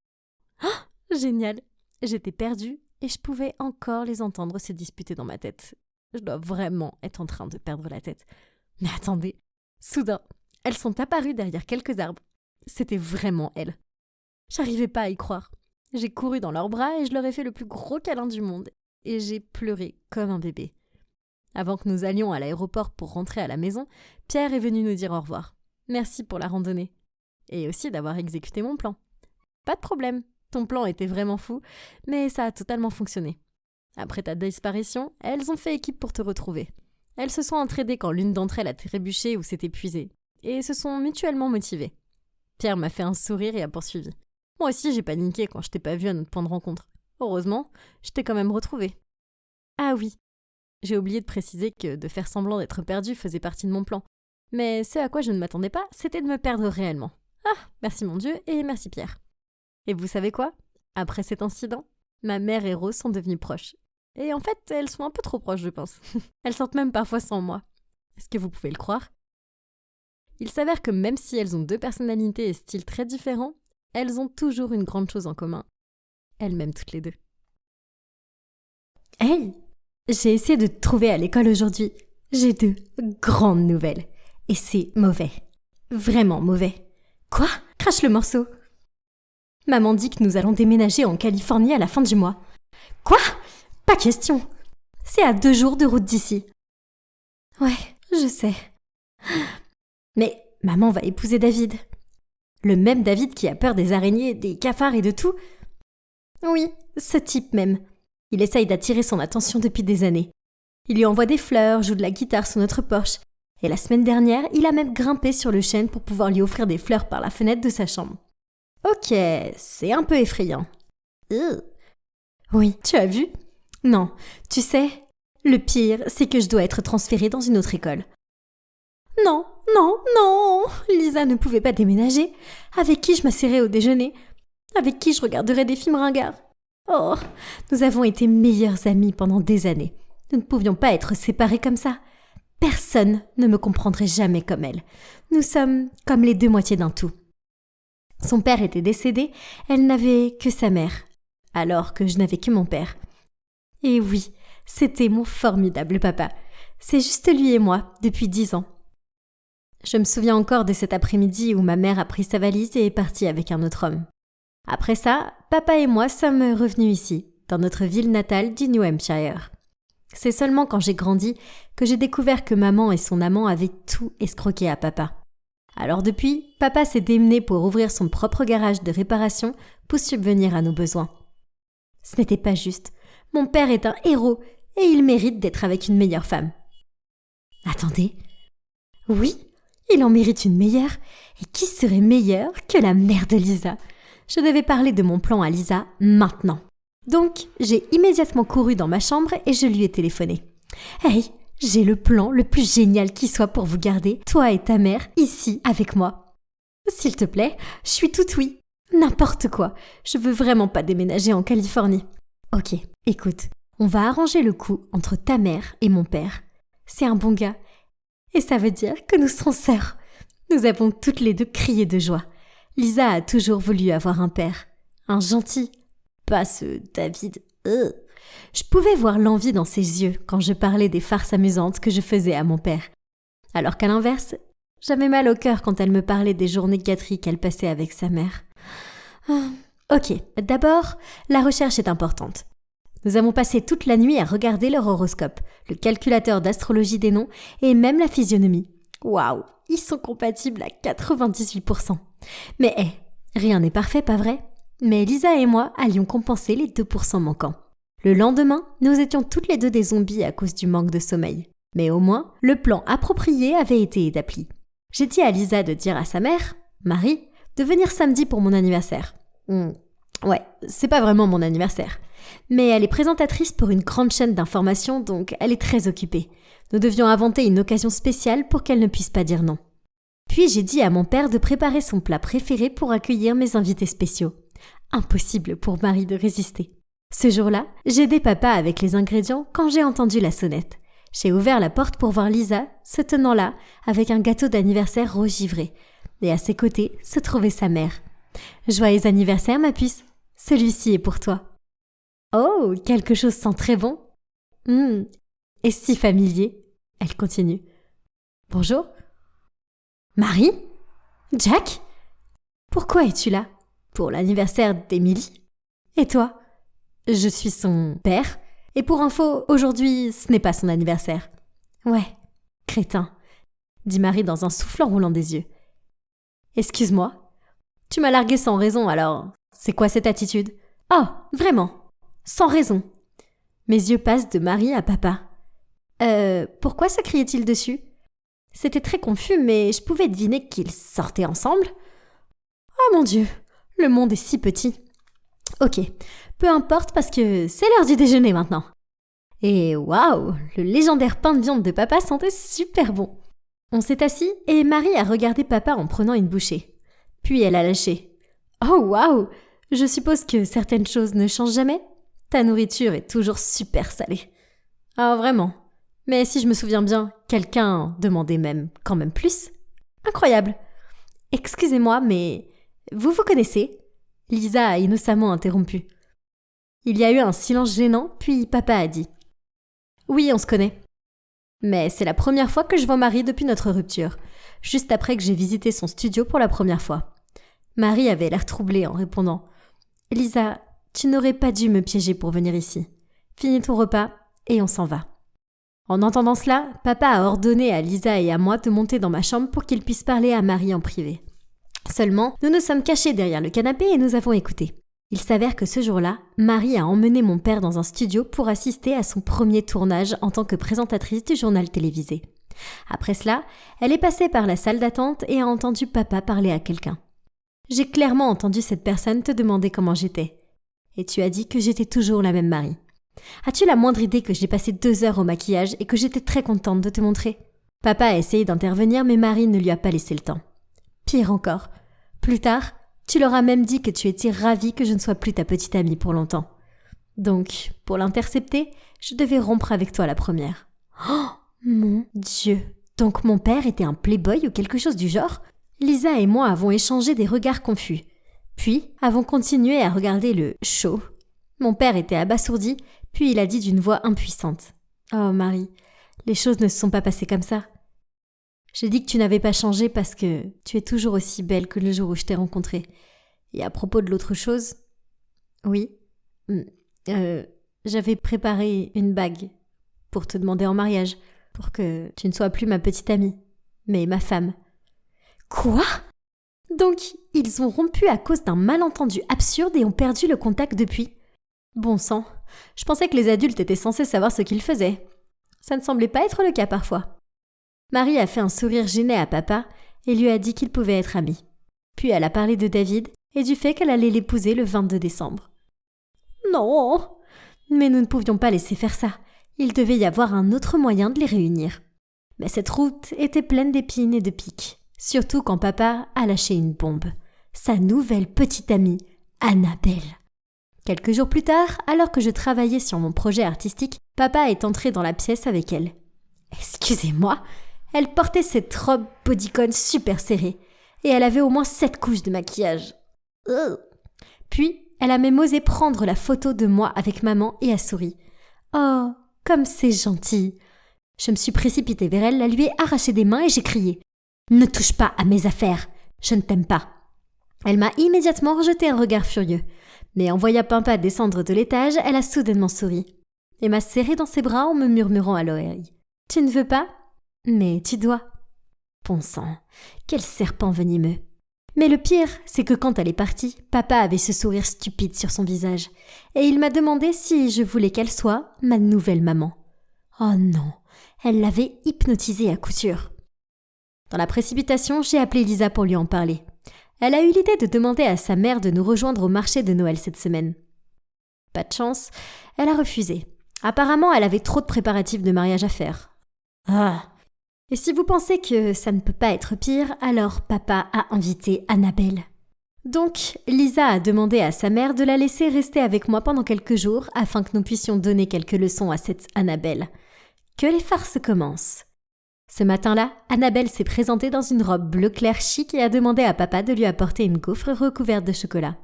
Ah, génial! J'étais perdue et je pouvais encore les entendre se disputer dans ma tête. Je dois vraiment être en train de perdre la tête. Mais attendez, soudain, elles sont apparues derrière quelques arbres. C'était vraiment elles. J'arrivais pas à y croire. J'ai couru dans leurs bras et je leur ai fait le plus gros câlin du monde. Et j'ai pleuré comme un bébé. Avant que nous allions à l'aéroport pour rentrer à la maison, Pierre est venu nous dire au revoir. Merci pour la randonnée. Et aussi d'avoir exécuté mon plan. Pas de problème, ton plan était vraiment fou, mais ça a totalement fonctionné. Après ta disparition, elles ont fait équipe pour te retrouver. Elles se sont entraidées quand l'une d'entre elles a trébuché ou s'est épuisée, et se sont mutuellement motivées. Pierre m'a fait un sourire et a poursuivi. Moi aussi j'ai paniqué quand je t'ai pas vu à notre point de rencontre. Heureusement, je t'ai quand même retrouvée. Ah oui, j'ai oublié de préciser que de faire semblant d'être perdue faisait partie de mon plan. Mais ce à quoi je ne m'attendais pas, c'était de me perdre réellement. Ah, merci mon Dieu et merci Pierre. Et vous savez quoi? Après cet incident, ma mère et Rose sont devenues proches. Et en fait, elles sont un peu trop proches, je pense. Elles sortent même parfois sans moi. Est-ce que vous pouvez le croire? Il s'avère que même si elles ont deux personnalités et styles très différents, elles ont toujours une grande chose en commun. Elles m'aiment toutes les deux. Hey! J'ai essayé de te trouver à l'école aujourd'hui. J'ai deux grandes nouvelles. Et c'est mauvais. Vraiment mauvais. Quoi? Crache le morceau. Maman dit que nous allons déménager en Californie à la fin du mois. Quoi? Pas question. C'est à 2 jours de route d'ici. Ouais, je sais. Mais maman va épouser David. Le même David qui a peur des araignées, des cafards et de tout. Oui, ce type même. Il essaye d'attirer son attention depuis des années. Il lui envoie des fleurs, joue de la guitare sous notre porche. Et la semaine dernière, il a même grimpé sur le chêne pour pouvoir lui offrir des fleurs par la fenêtre de sa chambre. Ok, c'est un peu effrayant. Oui, tu as vu? Non, tu sais, le pire, c'est que je dois être transférée dans une autre école. Non, non, non! Lisa ne pouvait pas déménager. Avec qui je m'asserais au déjeuner? Avec qui je regarderais des films ringards? Oh, nous avons été meilleures amies pendant des années. Nous ne pouvions pas être séparés comme ça. Personne ne me comprendrait jamais comme elle. Nous sommes comme les deux moitiés d'un tout. Son père était décédé, elle n'avait que sa mère, alors que je n'avais que mon père. Et oui, c'était mon formidable papa. C'est juste lui et moi, depuis 10 ans. Je me souviens encore de cet après-midi où ma mère a pris sa valise et est partie avec un autre homme. Après ça, papa et moi sommes revenus ici, dans notre ville natale du New Hampshire. C'est seulement quand j'ai grandi que j'ai découvert que maman et son amant avaient tout escroqué à papa. Alors depuis, papa s'est démené pour ouvrir son propre garage de réparation pour subvenir à nos besoins. Ce n'était pas juste. Mon père est un héros et il mérite d'être avec une meilleure femme. Attendez. Oui, il en mérite une meilleure. Et qui serait meilleure que la mère de Lisa? Je devais parler de mon plan à Lisa maintenant. Donc, j'ai immédiatement couru dans ma chambre et je lui ai téléphoné. « Hey, j'ai le plan le plus génial qui soit pour vous garder, toi et ta mère, ici avec moi. S'il te plaît, je suis toute oui. N'importe quoi. Je veux vraiment pas déménager en Californie. Ok, écoute, on va arranger le coup entre ta mère et mon père. C'est un bon gars. Et ça veut dire que nous serons sœurs. Nous avons toutes les deux crié de joie. Lisa a toujours voulu avoir un père. Un gentil. Pas ce David. Je pouvais voir l'envie dans ses yeux quand je parlais des farces amusantes que je faisais à mon père. Alors qu'à l'inverse, j'avais mal au cœur quand elle me parlait des journées gâteries qu'elle passait avec sa mère. Ok, d'abord, la recherche est importante. Nous avons passé toute la nuit à regarder leur horoscope, le calculateur d'astrologie des noms et même la physionomie. Waouh, ils sont compatibles à 98%. Mais rien n'est parfait, pas vrai? Mais Lisa et moi allions compenser les 2% manquants. Le lendemain, nous étions toutes les deux des zombies à cause du manque de sommeil. Mais au moins, le plan approprié avait été établi. J'ai dit à Lisa de dire à sa mère, Marie, de venir samedi pour mon anniversaire. Ouais, c'est pas vraiment mon anniversaire. Mais elle est présentatrice pour une grande chaîne d'information, donc elle est très occupée. Nous devions inventer une occasion spéciale pour qu'elle ne puisse pas dire non. Puis j'ai dit à mon père de préparer son plat préféré pour accueillir mes invités spéciaux. Impossible pour Marie de résister. Ce jour-là, j'ai aidé papa avec les ingrédients quand j'ai entendu la sonnette. J'ai ouvert la porte pour voir Lisa, se tenant là, avec un gâteau d'anniversaire rose givré. Et à ses côtés se trouvait sa mère. « Joyeux anniversaire, ma puce. Celui-ci est pour toi. » Oh, quelque chose sent très bon. Et si familier. Elle continue. « Bonjour. Marie? Jack? Pourquoi es-tu là? Pour l'anniversaire d'Émilie? Et toi? Je suis son père. Et pour info, aujourd'hui, ce n'est pas son anniversaire. Ouais, crétin, dit Marie dans un souffle en roulant des yeux. Excuse-moi. Tu m'as largué sans raison, alors c'est quoi cette attitude? Oh, vraiment? Sans raison. Mes yeux passent de Marie à papa. Pourquoi se criait-il dessus? C'était très confus, mais je pouvais deviner qu'ils sortaient ensemble. Oh mon Dieu, le monde est si petit. Ok, peu importe parce que c'est l'heure du déjeuner maintenant. Et waouh, le légendaire pain de viande de papa sentait super bon. On s'est assis et Marie a regardé papa en prenant une bouchée. Puis elle a lâché. Oh waouh, je suppose que certaines choses ne changent jamais? Ta nourriture est toujours super salée. Ah vraiment? Mais si je me souviens bien, quelqu'un demandait même quand même plus. Incroyable. Excusez-moi, mais vous connaissez? Lisa a innocemment interrompu. Il y a eu un silence gênant, puis papa a dit. Oui, on se connaît. Mais c'est la première fois que je vois Marie depuis notre rupture, juste après que j'ai visité son studio pour la première fois. Marie avait l'air troublée en répondant. Lisa, tu n'aurais pas dû me piéger pour venir ici. Finis ton repas et on s'en va. En entendant cela, papa a ordonné à Lisa et à moi de monter dans ma chambre pour qu'ils puissent parler à Marie en privé. Seulement, nous nous sommes cachés derrière le canapé et nous avons écouté. Il s'avère que ce jour-là, Marie a emmené mon père dans un studio pour assister à son premier tournage en tant que présentatrice du journal télévisé. Après cela, elle est passée par la salle d'attente et a entendu papa parler à quelqu'un. J'ai clairement entendu cette personne te demander comment j'étais. Et tu as dit que j'étais toujours la même Marie. As-tu la moindre idée que j'ai passé 2 heures au maquillage et que j'étais très contente de te montrer ? Papa a essayé d'intervenir, mais Marie ne lui a pas laissé le temps. Pire encore, plus tard, tu leur as même dit que tu étais ravie que je ne sois plus ta petite amie pour longtemps. Donc, pour l'intercepter, je devais rompre avec toi la première. Oh, mon Dieu! Donc mon père était un playboy ou quelque chose du genre ? Lisa et moi avons échangé des regards confus. Puis, avons continué à regarder le show. Mon père était abasourdi, puis il a dit d'une voix impuissante. « Oh Marie, les choses ne se sont pas passées comme ça. J'ai dit que tu n'avais pas changé parce que tu es toujours aussi belle que le jour où je t'ai rencontrée. Et à propos de l'autre chose, oui, j'avais préparé une bague pour te demander en mariage, pour que tu ne sois plus ma petite amie, mais ma femme. » Quoi ? Donc, ils ont rompu à cause d'un malentendu absurde et ont perdu le contact depuis ? Bon sang, je pensais que les adultes étaient censés savoir ce qu'ils faisaient. Ça ne semblait pas être le cas parfois. Marie a fait un sourire gêné à papa et lui a dit qu'ils pouvaient être amis. Puis elle a parlé de David et du fait qu'elle allait l'épouser le 22 décembre. Non ! Mais nous ne pouvions pas laisser faire ça. Il devait y avoir un autre moyen de les réunir. Mais cette route était pleine d'épines et de pics. Surtout quand papa a lâché une bombe. Sa nouvelle petite amie, Annabelle. Quelques jours plus tard, alors que je travaillais sur mon projet artistique, papa est entré dans la pièce avec elle. Excusez-moi, elle portait cette robe bodycon super serrée et elle avait au moins 7 couches de maquillage. Puis, elle a même osé prendre la photo de moi avec maman et a souri. Oh, comme c'est gentil. Je me suis précipitée vers elle, la lui ai arraché des mains et j'ai crié. Ne touche pas à mes affaires, je ne t'aime pas. Elle m'a immédiatement rejeté un regard furieux, mais en voyant papa descendre de l'étage, elle a soudainement souri et m'a serré dans ses bras en me murmurant à l'oreille. Tu ne veux pas ? Mais tu dois. Bon sang, quel serpent venimeux. Mais le pire, c'est que quand elle est partie, papa avait ce sourire stupide sur son visage et il m'a demandé si je voulais qu'elle soit ma nouvelle maman. Oh non, elle l'avait hypnotisée à coup sûr. Dans la précipitation, j'ai appelé Lisa pour lui en parler. Elle a eu l'idée de demander à sa mère de nous rejoindre au marché de Noël cette semaine. Pas de chance, elle a refusé. Apparemment, elle avait trop de préparatifs de mariage à faire. Ah. Et si vous pensez que ça ne peut pas être pire, alors papa a invité Annabelle. Donc, Lisa a demandé à sa mère de la laisser rester avec moi pendant quelques jours afin que nous puissions donner quelques leçons à cette Annabelle. Que les farces commencent. Ce matin-là, Annabelle s'est présentée dans une robe bleu clair chic et a demandé à papa de lui apporter une gaufre recouverte de chocolat.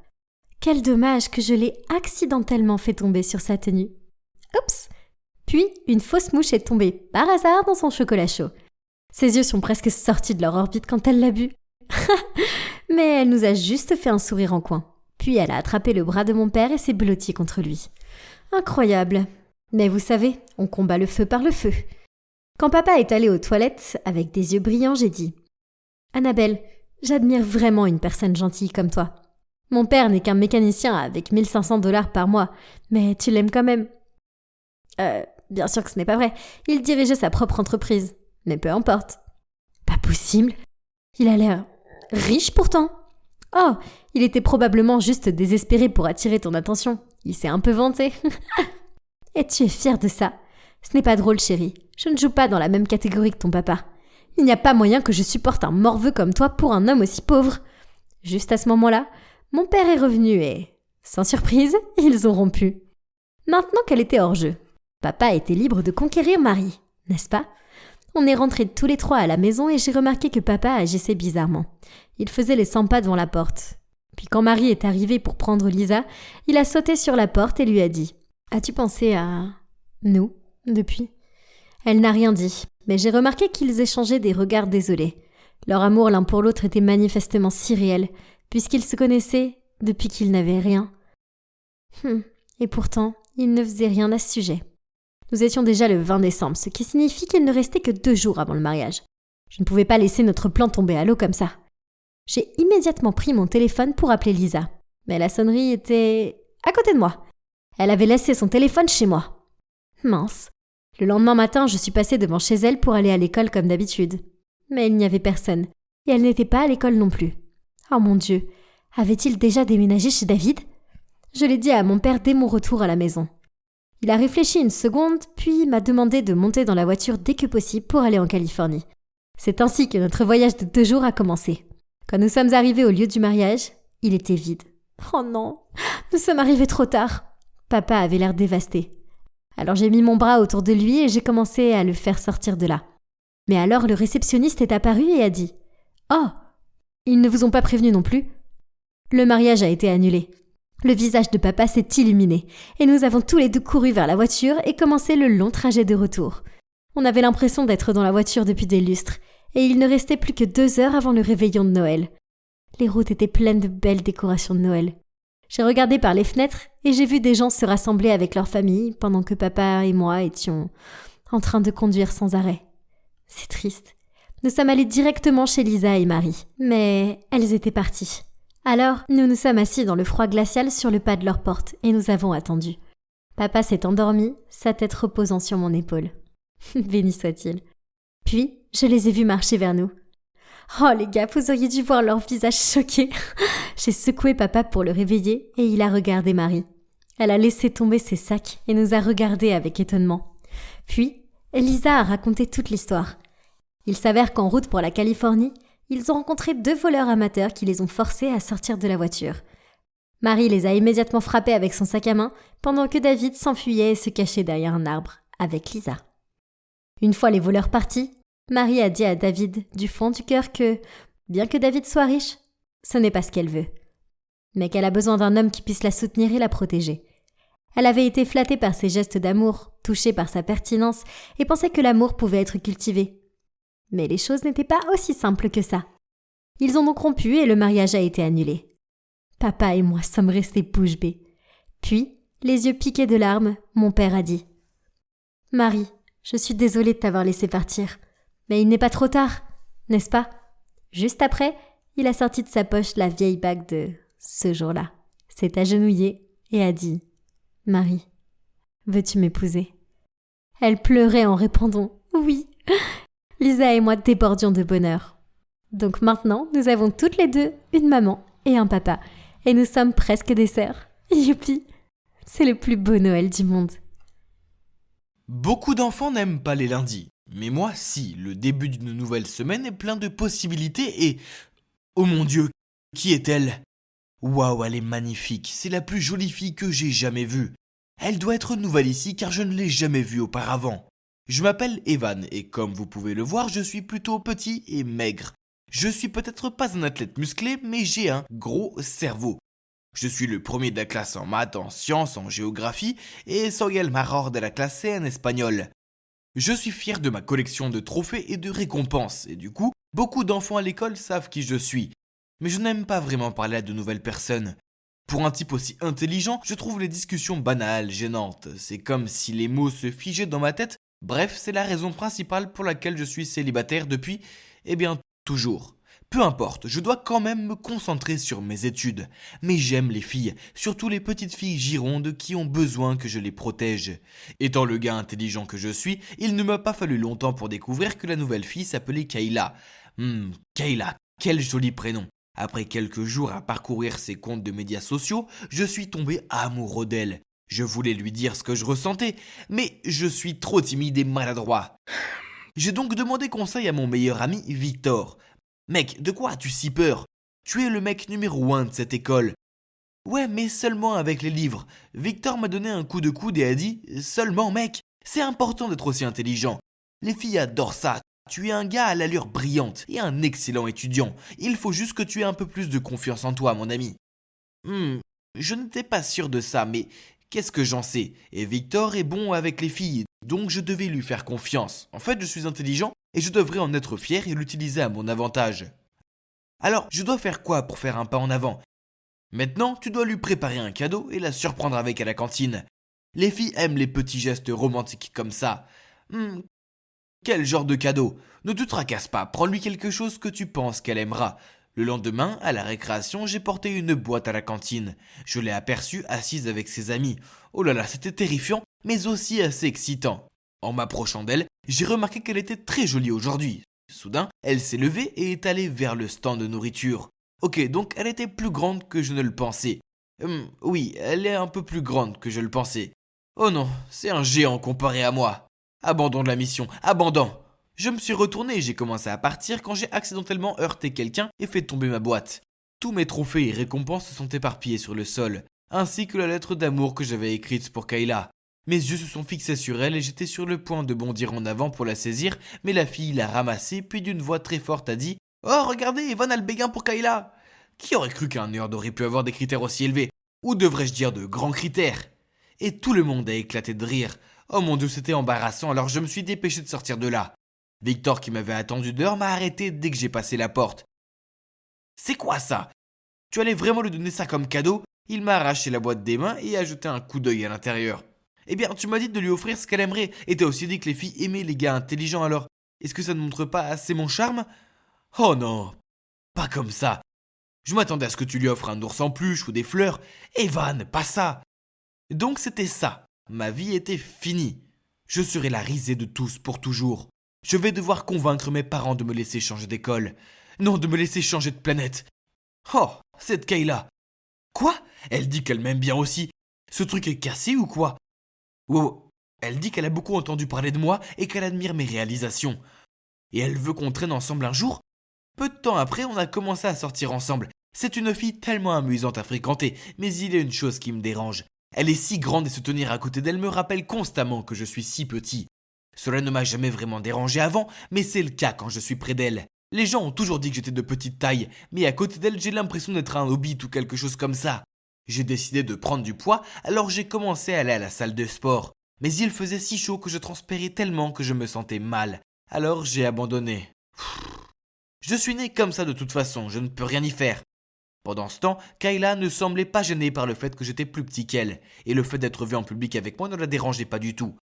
Quel dommage que je l'ai accidentellement fait tomber sur sa tenue. Oups ! Puis, une fausse mouche est tombée par hasard dans son chocolat chaud. Ses yeux sont presque sortis de leur orbite quand elle l'a bu. Mais elle nous a juste fait un sourire en coin. Puis elle a attrapé le bras de mon père et s'est blottie contre lui. Incroyable. Mais vous savez, on combat le feu par le feu. Quand papa est allé aux toilettes, avec des yeux brillants, j'ai dit « Annabelle, j'admire vraiment une personne gentille comme toi. Mon père n'est qu'un mécanicien avec 1 500 $ par mois, mais tu l'aimes quand même. » Bien sûr que ce n'est pas vrai. Il dirigeait sa propre entreprise. Mais peu importe. Pas possible. Il a l'air riche pourtant. Oh, il était probablement juste désespéré pour attirer ton attention. Il s'est un peu vanté. Et tu es fière de ça. Ce n'est pas drôle, chérie. Je ne joue pas dans la même catégorie que ton papa. Il n'y a pas moyen que je supporte un morveux comme toi pour un homme aussi pauvre. Juste à ce moment-là, mon père est revenu et, sans surprise, ils ont rompu. Maintenant qu'elle était hors jeu, papa était libre de conquérir Marie, n'est-ce pas ? On est rentrés tous les 3 à la maison et j'ai remarqué que papa agissait bizarrement. Il faisait les 100 pas devant la porte. Puis quand Marie est arrivée pour prendre Lisa, il a sauté sur la porte et lui a dit « As-tu pensé à nous depuis ?» Elle n'a rien dit, mais j'ai remarqué qu'ils échangeaient des regards désolés. Leur amour l'un pour l'autre était manifestement si réel, puisqu'ils se connaissaient depuis qu'ils n'avaient rien. Et pourtant, ils ne faisaient rien à ce sujet. Nous étions déjà le 20 décembre, ce qui signifie qu'il ne restait que 2 jours avant le mariage. Je ne pouvais pas laisser notre plan tomber à l'eau comme ça. J'ai immédiatement pris mon téléphone pour appeler Lisa, mais la sonnerie était à côté de moi. Elle avait laissé son téléphone chez moi. Mince. Le lendemain matin, je suis passée devant chez elle pour aller à l'école comme d'habitude. Mais il n'y avait personne, et elle n'était pas à l'école non plus. Oh mon Dieu, avait-il déjà déménagé chez David ? Je l'ai dit à mon père dès mon retour à la maison. Il a réfléchi une seconde, puis m'a demandé de monter dans la voiture dès que possible pour aller en Californie. C'est ainsi que notre voyage de 2 jours a commencé. Quand nous sommes arrivés au lieu du mariage, il était vide. Oh non, nous sommes arrivés trop tard. Papa avait l'air dévasté. Alors j'ai mis mon bras autour de lui et j'ai commencé à le faire sortir de là. Mais alors le réceptionniste est apparu et a dit « Oh, ils ne vous ont pas prévenu non plus ?» Le mariage a été annulé. Le visage de papa s'est illuminé et nous avons tous les deux couru vers la voiture et commencé le long trajet de retour. On avait l'impression d'être dans la voiture depuis des lustres et il ne restait plus que 2 heures avant le réveillon de Noël. Les routes étaient pleines de belles décorations de Noël. J'ai regardé par les fenêtres et j'ai vu des gens se rassembler avec leur famille pendant que papa et moi étions en train de conduire sans arrêt. C'est triste. Nous sommes allés directement chez Lisa et Marie, mais elles étaient parties. Alors, nous nous sommes assis dans le froid glacial sur le pas de leur porte et nous avons attendu. Papa s'est endormi, sa tête reposant sur mon épaule. Béni soit-il. Puis, je les ai vus marcher vers nous. Oh les gars, vous auriez dû voir leur visage choqué. J'ai secoué papa pour le réveiller et il a regardé Marie. Elle a laissé tomber ses sacs et nous a regardés avec étonnement. Puis, Lisa a raconté toute l'histoire. Il s'avère qu'en route pour la Californie, ils ont rencontré 2 voleurs amateurs qui les ont forcés à sortir de la voiture. Marie les a immédiatement frappés avec son sac à main pendant que David s'enfuyait et se cachait derrière un arbre avec Lisa. Une fois les voleurs partis, Marie a dit à David du fond du cœur que, bien que David soit riche, ce n'est pas ce qu'elle veut, mais qu'elle a besoin d'un homme qui puisse la soutenir et la protéger. Elle avait été flattée par ses gestes d'amour, touchée par sa pertinence et pensait que l'amour pouvait être cultivé. Mais les choses n'étaient pas aussi simples que ça. Ils ont donc rompu et le mariage a été annulé. Papa et moi sommes restés bouche bée. Puis, les yeux piqués de larmes, mon père a dit « Marie, je suis désolée de t'avoir laissé partir, mais il n'est pas trop tard, n'est-ce pas ?» Juste après, il a sorti de sa poche la vieille bague de ce jour-là, s'est agenouillé et a dit « Marie, veux-tu m'épouser ?» Elle pleurait en répondant « Oui !» Lisa et moi débordions de bonheur. Donc maintenant, nous avons toutes les deux une maman et un papa. Et nous sommes presque des sœurs. Youpi! C'est le plus beau Noël du monde. Beaucoup d'enfants n'aiment pas les lundis. Mais moi, si, le début d'une nouvelle semaine est plein de possibilités et... Oh mon Dieu, qui est-elle? Waouh, elle est magnifique. C'est la plus jolie fille que j'ai jamais vue. Elle doit être nouvelle ici car je ne l'ai jamais vue auparavant. Je m'appelle Evan et comme vous pouvez le voir, je suis plutôt petit et maigre. Je suis peut-être pas un athlète musclé, mais j'ai un gros cerveau. Je suis le premier de la classe en maths, en sciences, en géographie et soy el mejor de la clase en espagnol. Je suis fier de ma collection de trophées et de récompenses et du coup, beaucoup d'enfants à l'école savent qui je suis. Mais je n'aime pas vraiment parler à de nouvelles personnes. Pour un type aussi intelligent, je trouve les discussions banales, gênantes. C'est comme si les mots se figeaient dans ma tête. Bref, c'est la raison principale pour laquelle je suis célibataire depuis, toujours. Peu importe, je dois quand même me concentrer sur mes études. Mais j'aime les filles, surtout les petites filles girondes qui ont besoin que je les protège. Étant le gars intelligent que je suis, il ne m'a pas fallu longtemps pour découvrir que la nouvelle fille s'appelait Kayla. Kayla, quel joli prénom. Après quelques jours à parcourir ses comptes de médias sociaux, je suis tombé amoureux d'elle. Je voulais lui dire ce que je ressentais, mais je suis trop timide et maladroit. J'ai donc demandé conseil à mon meilleur ami Victor. Mec, de quoi as-tu si peur? Tu es le mec numéro 1 de cette école. Ouais, mais seulement avec les livres. Victor m'a donné un coup de coude et a dit « Seulement mec, c'est important d'être aussi intelligent. Les filles adorent ça. Tu es un gars à l'allure brillante et un excellent étudiant. Il faut juste que tu aies un peu plus de confiance en toi, mon ami. » Je n'étais pas sûr de ça, mais... Qu'est-ce que j'en sais? Et Victor est bon avec les filles, donc je devais lui faire confiance. En fait, je suis intelligent et je devrais en être fier et l'utiliser à mon avantage. Alors, je dois faire quoi pour faire un pas en avant? Maintenant, tu dois lui préparer un cadeau et la surprendre avec à la cantine. Les filles aiment les petits gestes romantiques comme ça. Quel genre de cadeau? Ne te tracasse pas, prends-lui quelque chose que tu penses qu'elle aimera. Le lendemain, à la récréation, j'ai porté une boîte à la cantine. Je l'ai aperçue assise avec ses amis. Oh là là, c'était terrifiant, mais aussi assez excitant. En m'approchant d'elle, j'ai remarqué qu'elle était très jolie aujourd'hui. Soudain, elle s'est levée et est allée vers le stand de nourriture. Ok, donc elle était plus grande que je ne le pensais. Oui, elle est un peu plus grande que je le pensais. Oh non, c'est un géant comparé à moi. Abandon de la mission, abandon. Je me suis retourné et j'ai commencé à partir quand j'ai accidentellement heurté quelqu'un et fait tomber ma boîte. Tous mes trophées et récompenses se sont éparpillés sur le sol, ainsi que la lettre d'amour que j'avais écrite pour Kayla. Mes yeux se sont fixés sur elle et j'étais sur le point de bondir en avant pour la saisir, mais la fille l'a ramassée puis d'une voix très forte a dit « Oh, regardez, Evan a le béguin pour Kayla !» Qui aurait cru qu'un nerd aurait pu avoir des critères aussi élevés? Ou devrais-je dire de grands critères? Et tout le monde a éclaté de rire. Oh mon Dieu, c'était embarrassant, alors je me suis dépêché de sortir de là. Victor, qui m'avait attendu dehors, m'a arrêté dès que j'ai passé la porte. « C'est quoi ça? Tu allais vraiment lui donner ça comme cadeau ?» Il m'a arraché la boîte des mains et a jeté un coup d'œil à l'intérieur. « Eh bien, tu m'as dit de lui offrir ce qu'elle aimerait, et t'as aussi dit que les filles aimaient les gars intelligents alors. Est-ce que ça ne montre pas assez mon charme? » Oh non, pas comme ça. Je m'attendais à ce que tu lui offres un ours en peluche ou des fleurs. Evan, pas ça. Donc c'était ça. Ma vie était finie. Je serai la risée de tous pour toujours. Je vais devoir convaincre mes parents de me laisser changer d'école. Non, de me laisser changer de planète. Oh, cette Kayla. Quoi? Elle dit qu'elle m'aime bien aussi. Ce truc est cassé ou quoi? Wow. Elle dit qu'elle a beaucoup entendu parler de moi et qu'elle admire mes réalisations. Et elle veut qu'on traîne ensemble un jour? Peu de temps après, on a commencé à sortir ensemble. C'est une fille tellement amusante à fréquenter, mais il y a une chose qui me dérange. Elle est si grande et se tenir à côté d'elle me rappelle constamment que je suis si petit. Cela ne m'a jamais vraiment dérangé avant, mais c'est le cas quand je suis près d'elle. Les gens ont toujours dit que j'étais de petite taille, mais à côté d'elle, j'ai l'impression d'être un hobbit ou quelque chose comme ça. J'ai décidé de prendre du poids, alors j'ai commencé à aller à la salle de sport. Mais il faisait si chaud que je transpirais tellement que je me sentais mal. Alors j'ai abandonné. Je suis né comme ça de toute façon, je ne peux rien y faire. Pendant ce temps, Kayla ne semblait pas gênée par le fait que j'étais plus petit qu'elle, et le fait d'être vue en public avec moi ne la dérangeait pas du tout.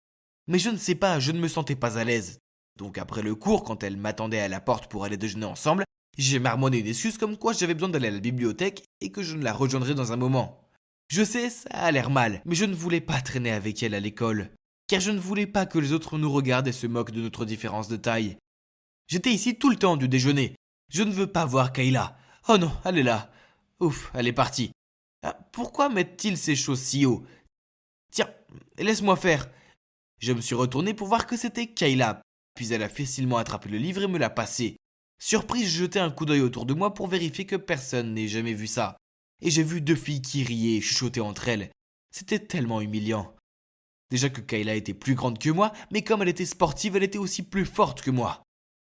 Mais je ne sais pas, je ne me sentais pas à l'aise. Donc après le cours, quand elle m'attendait à la porte pour aller déjeuner ensemble, j'ai marmonné une excuse comme quoi j'avais besoin d'aller à la bibliothèque et que je ne la rejoindrais dans un moment. Je sais, ça a l'air mal, mais je ne voulais pas traîner avec elle à l'école, car je ne voulais pas que les autres nous regardent et se moquent de notre différence de taille. J'étais ici tout le temps du déjeuner. Je ne veux pas voir Kayla. Oh non, elle est là. Ouf, elle est partie. Ah, pourquoi mettent-ils ces choses si haut? Tiens, laisse-moi faire. Je me suis retourné pour voir que c'était Kayla, puis elle a facilement attrapé le livre et me l'a passé. Surprise, je jetai un coup d'œil autour de moi pour vérifier que personne n'ait jamais vu ça. Et j'ai vu deux filles qui riaient et chuchotaient entre elles. C'était tellement humiliant. Déjà que Kayla était plus grande que moi, mais comme elle était sportive, elle était aussi plus forte que moi.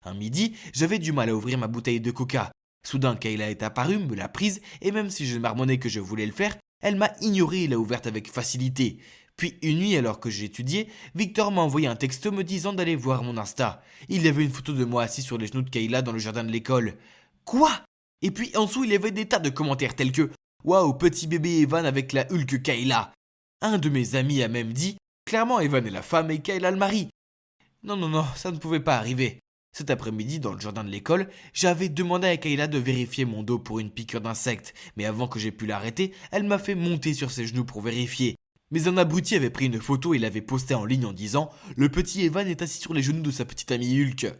Un midi, j'avais du mal à ouvrir ma bouteille de coca. Soudain, Kayla est apparue, me l'a prise, et même si je marmonnais que je voulais le faire, elle m'a ignoré et l'a ouverte avec facilité. Puis une nuit, alors que j'étudiais, Victor m'a envoyé un texto me disant d'aller voir mon Insta. Il y avait une photo de moi assis sur les genoux de Kayla dans le jardin de l'école. Quoi? Et puis en dessous, il y avait des tas de commentaires tels que « Waouh, petit bébé Evan avec la Hulk Kayla ». Un de mes amis a même dit « Clairement, Evan est la femme et Kayla le mari ». Non, ça ne pouvait pas arriver. Cet après-midi, dans le jardin de l'école, j'avais demandé à Kayla de vérifier mon dos pour une piqûre d'insecte, mais avant que j'aie pu l'arrêter, elle m'a fait monter sur ses genoux pour vérifier. Mais un abruti avait pris une photo et l'avait postée en ligne en disant « Le petit Evan est assis sur les genoux de sa petite amie Hulk ».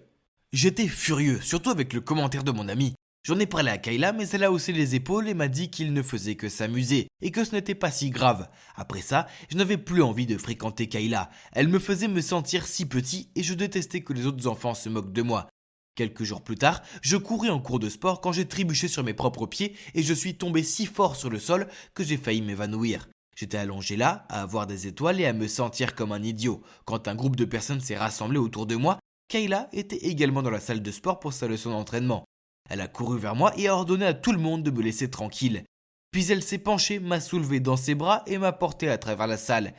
J'étais furieux, surtout avec le commentaire de mon ami. J'en ai parlé à Kayla, mais elle a haussé les épaules et m'a dit qu'il ne faisait que s'amuser, et que ce n'était pas si grave. Après ça, je n'avais plus envie de fréquenter Kayla. Elle me faisait me sentir si petit, et je détestais que les autres enfants se moquent de moi. Quelques jours plus tard, je courais en cours de sport quand j'ai trébuché sur mes propres pieds, et je suis tombé si fort sur le sol que j'ai failli m'évanouir. J'étais allongé là, à voir des étoiles et à me sentir comme un idiot. Quand un groupe de personnes s'est rassemblé autour de moi, Kayla était également dans la salle de sport pour sa leçon d'entraînement. Elle a couru vers moi et a ordonné à tout le monde de me laisser tranquille. Puis elle s'est penchée, m'a soulevé dans ses bras et m'a porté à travers la salle.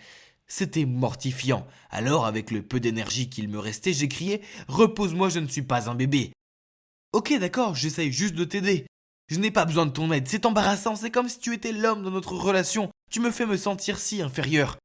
C'était mortifiant. Alors, avec le peu d'énergie qu'il me restait, j'ai crié « Repose-moi, je ne suis pas un bébé !» Ok, d'accord, j'essaye juste de t'aider. Je n'ai pas besoin de ton aide, c'est embarrassant, c'est comme si tu étais l'homme dans notre relation. Tu me fais me sentir si inférieur.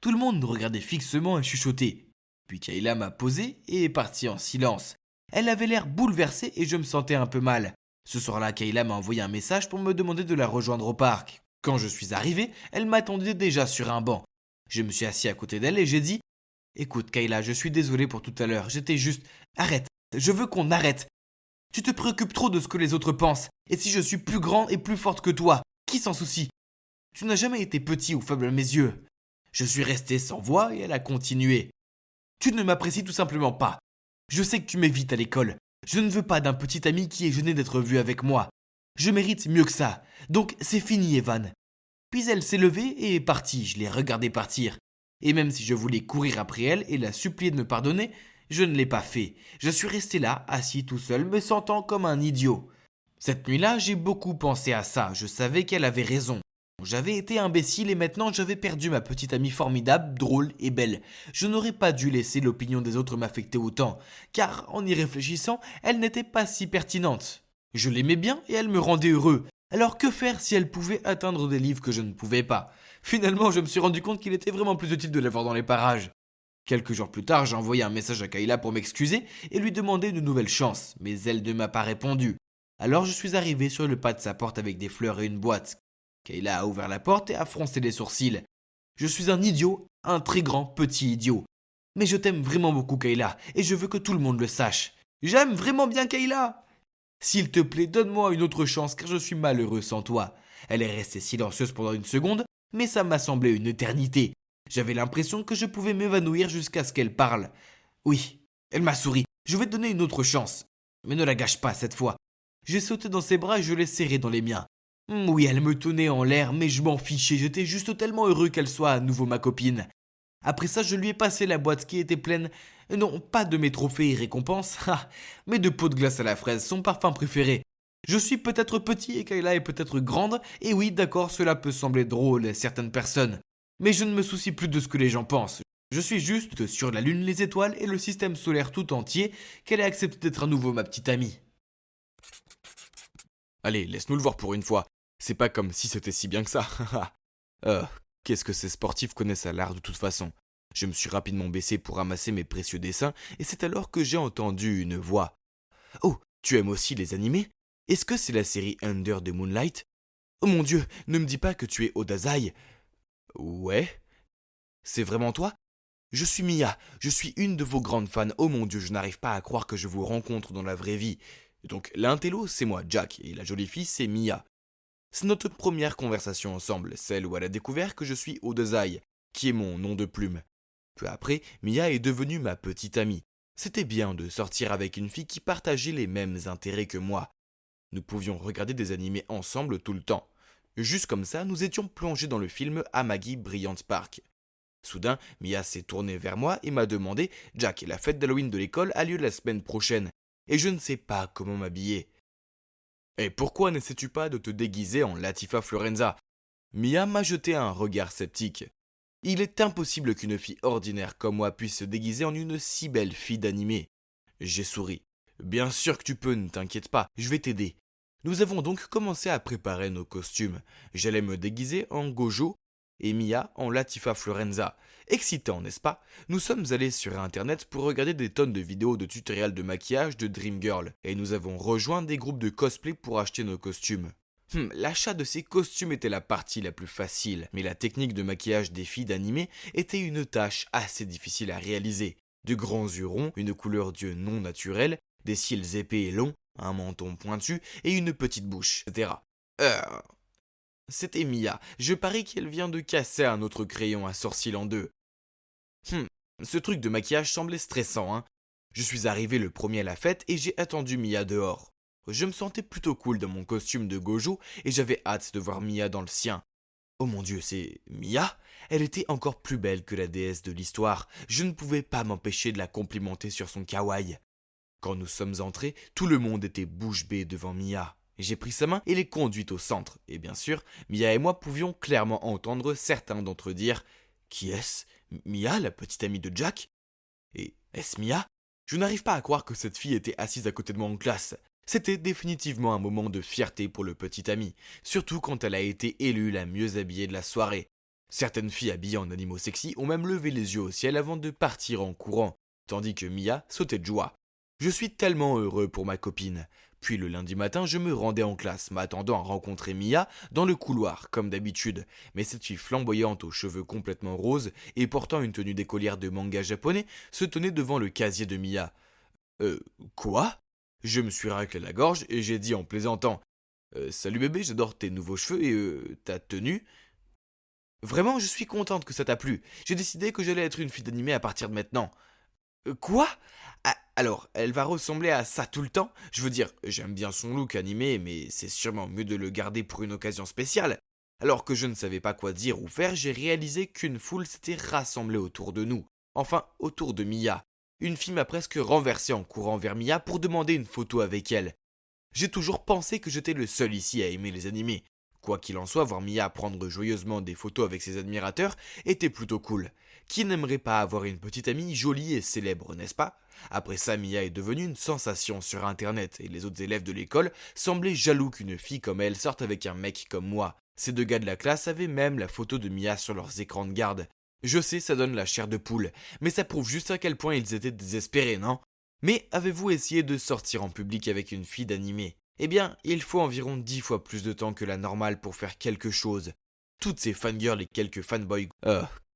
Tout le monde me regardait fixement et chuchotait. Puis Kayla m'a posé et est partie en silence. Elle avait l'air bouleversée et je me sentais un peu mal. Ce soir-là, Kayla m'a envoyé un message pour me demander de la rejoindre au parc. Quand je suis arrivé, elle m'attendait déjà sur un banc. Je me suis assis à côté d'elle et j'ai dit « Écoute Kayla, je suis désolé pour tout à l'heure, j'étais juste... Arrête, je veux qu'on arrête. Tu te préoccupes trop de ce que les autres pensent. Et si je suis plus grand et plus forte que toi, qui s'en soucie? Tu n'as jamais été petit ou faible à mes yeux. Je suis resté sans voix et elle a continué. Tu ne m'apprécies tout simplement pas. Je sais que tu m'évites à l'école. Je ne veux pas d'un petit ami qui est gêné d'être vu avec moi. Je mérite mieux que ça. Donc c'est fini, Evan. Puis elle s'est levée et est partie. Je l'ai regardée partir. Et même si je voulais courir après elle et la supplier de me pardonner, je ne l'ai pas fait. Je suis resté là, assis tout seul, me sentant comme un idiot. Cette nuit-là, j'ai beaucoup pensé à ça. Je savais qu'elle avait raison. J'avais été imbécile et maintenant j'avais perdu ma petite amie formidable, drôle et belle. Je n'aurais pas dû laisser l'opinion des autres m'affecter autant, car en y réfléchissant, elle n'était pas si pertinente. Je l'aimais bien et elle me rendait heureux. Alors que faire si elle pouvait atteindre des livres que je ne pouvais pas? Finalement, je me suis rendu compte qu'il était vraiment plus utile de la voir dans les parages. Quelques jours plus tard, j'ai envoyé un message à Kayla pour m'excuser et lui demander une nouvelle chance, mais elle ne m'a pas répondu. Alors je suis arrivé sur le pas de sa porte avec des fleurs et une boîte. Kayla a ouvert la porte et a froncé les sourcils. Je suis un idiot, un très grand petit idiot. Mais je t'aime vraiment beaucoup, Kayla, et je veux que tout le monde le sache. J'aime vraiment bien Kayla. S'il te plaît, donne-moi une autre chance, car je suis malheureux sans toi. Elle est restée silencieuse pendant une seconde, mais ça m'a semblé une éternité. J'avais l'impression que je pouvais m'évanouir jusqu'à ce qu'elle parle. Oui, elle m'a souri. Je vais te donner une autre chance. Mais ne la gâche pas cette fois. J'ai sauté dans ses bras et je l'ai serrée dans les miens. Oui, elle me tenait en l'air, mais je m'en fichais, j'étais juste tellement heureux qu'elle soit à nouveau ma copine. Après ça, je lui ai passé la boîte qui était pleine, non, pas de mes trophées et récompenses, mais de pots de glace à la fraise, son parfum préféré. Je suis peut-être petit et Kayla est peut-être grande, et oui, d'accord, cela peut sembler drôle à certaines personnes. Mais je ne me soucie plus de ce que les gens pensent. Je suis juste sur la lune, les étoiles et le système solaire tout entier qu'elle ait accepté d'être à nouveau ma petite amie. Allez, laisse-nous le voir pour une fois. C'est pas comme si c'était si bien que ça. Qu'est-ce que ces sportifs connaissent à l'art de toute façon? Je me suis rapidement baissé pour ramasser mes précieux dessins, et c'est alors que j'ai entendu une voix. Oh, tu aimes aussi les animés? Est-ce que c'est la série Under the Moonlight? Oh mon Dieu, ne me dis pas que tu es Odazai. Ouais? C'est vraiment toi? Je suis Mia, je suis une de vos grandes fans. Oh mon Dieu, je n'arrive pas à croire que je vous rencontre dans la vraie vie. Donc l'intello, c'est moi, Jack, et la jolie fille, c'est Mia. C'est notre première conversation ensemble, celle où elle a découvert que je suis Odazai, qui est mon nom de plume. Peu après, Mia est devenue ma petite amie. C'était bien de sortir avec une fille qui partageait les mêmes intérêts que moi. Nous pouvions regarder des animés ensemble tout le temps. Juste comme ça, nous étions plongés dans le film Amagi Brilliant Spark. Soudain, Mia s'est tournée vers moi et m'a demandé « Jack, la fête d'Halloween de l'école a lieu la semaine prochaine, et je ne sais pas comment m'habiller. » Et pourquoi n'essaies-tu pas de te déguiser en Latifa Florenza? Mia m'a jeté un regard sceptique. Il est impossible qu'une fille ordinaire comme moi puisse se déguiser en une si belle fille d'animé. J'ai souri. Bien sûr que tu peux, ne t'inquiète pas, je vais t'aider. Nous avons donc commencé à préparer nos costumes. J'allais me déguiser en Gojo et Mia en Latifa Florenza. Excitant, n'est-ce pas? Nous sommes allés sur internet pour regarder des tonnes de vidéos de tutoriels de maquillage de Dreamgirl et nous avons rejoint des groupes de cosplay pour acheter nos costumes. L'achat de ces costumes était la partie la plus facile, mais la technique de maquillage des filles d'animé était une tâche assez difficile à réaliser. De grands yeux ronds, une couleur d'yeux non naturelle, des cils épais et longs, un menton pointu et une petite bouche, etc. C'était Mia. Je parie qu'elle vient de casser un autre crayon à sourcils en deux. Ce truc de maquillage semblait stressant, hein. Je suis arrivé le premier à la fête et j'ai attendu Mia dehors. Je me sentais plutôt cool dans mon costume de Gojo et j'avais hâte de voir Mia dans le sien. Oh mon Dieu, c'est Mia? Elle était encore plus belle que la déesse de l'histoire. Je ne pouvais pas m'empêcher de la complimenter sur son kawaii. Quand nous sommes entrés, tout le monde était bouche bée devant Mia. J'ai pris sa main et l'ai conduite au centre. Et bien sûr, Mia et moi pouvions clairement entendre certains d'entre eux dire « Qui est-ce? Mia, la petite amie de Jack? Et est-ce Mia ?» Je n'arrive pas à croire que cette fille était assise à côté de moi en classe. C'était définitivement un moment de fierté pour le petit ami, surtout quand elle a été élue la mieux habillée de la soirée. Certaines filles habillées en animaux sexy ont même levé les yeux au ciel avant de partir en courant, tandis que Mia sautait de joie. Je suis tellement heureux pour ma copine. Puis le lundi matin, je me rendais en classe, m'attendant à rencontrer Mia dans le couloir, comme d'habitude. Mais cette fille flamboyante aux cheveux complètement roses et portant une tenue d'écolière de manga japonais se tenait devant le casier de Mia. Quoi? Je me suis raclé la gorge et j'ai dit en plaisantant « Salut bébé, j'adore tes nouveaux cheveux et ta tenue. Vraiment, je suis contente que ça t'a plu. J'ai décidé que j'allais être une fille d'animé à partir de maintenant. Quoi? Ah, alors, elle va ressembler à ça tout le temps? Je veux dire, j'aime bien son look animé, mais c'est sûrement mieux de le garder pour une occasion spéciale. Alors que je ne savais pas quoi dire ou faire, j'ai réalisé qu'une foule s'était rassemblée autour de nous. Enfin, autour de Mia. Une fille m'a presque renversé en courant vers Mia pour demander une photo avec elle. J'ai toujours pensé que j'étais le seul ici à aimer les animés. Quoi qu'il en soit, voir Mia prendre joyeusement des photos avec ses admirateurs était plutôt cool. Qui n'aimerait pas avoir une petite amie jolie et célèbre, n'est-ce pas? Après ça, Mia est devenue une sensation sur internet et les autres élèves de l'école semblaient jaloux qu'une fille comme elle sorte avec un mec comme moi. Ces deux gars de la classe avaient même la photo de Mia sur leurs écrans de garde. Je sais, ça donne la chair de poule, mais ça prouve juste à quel point ils étaient désespérés, non? Mais avez-vous essayé de sortir en public avec une fille d'animé? Eh bien, il faut environ 10 fois plus de temps que la normale pour faire quelque chose. Toutes ces fangirls et quelques fanboys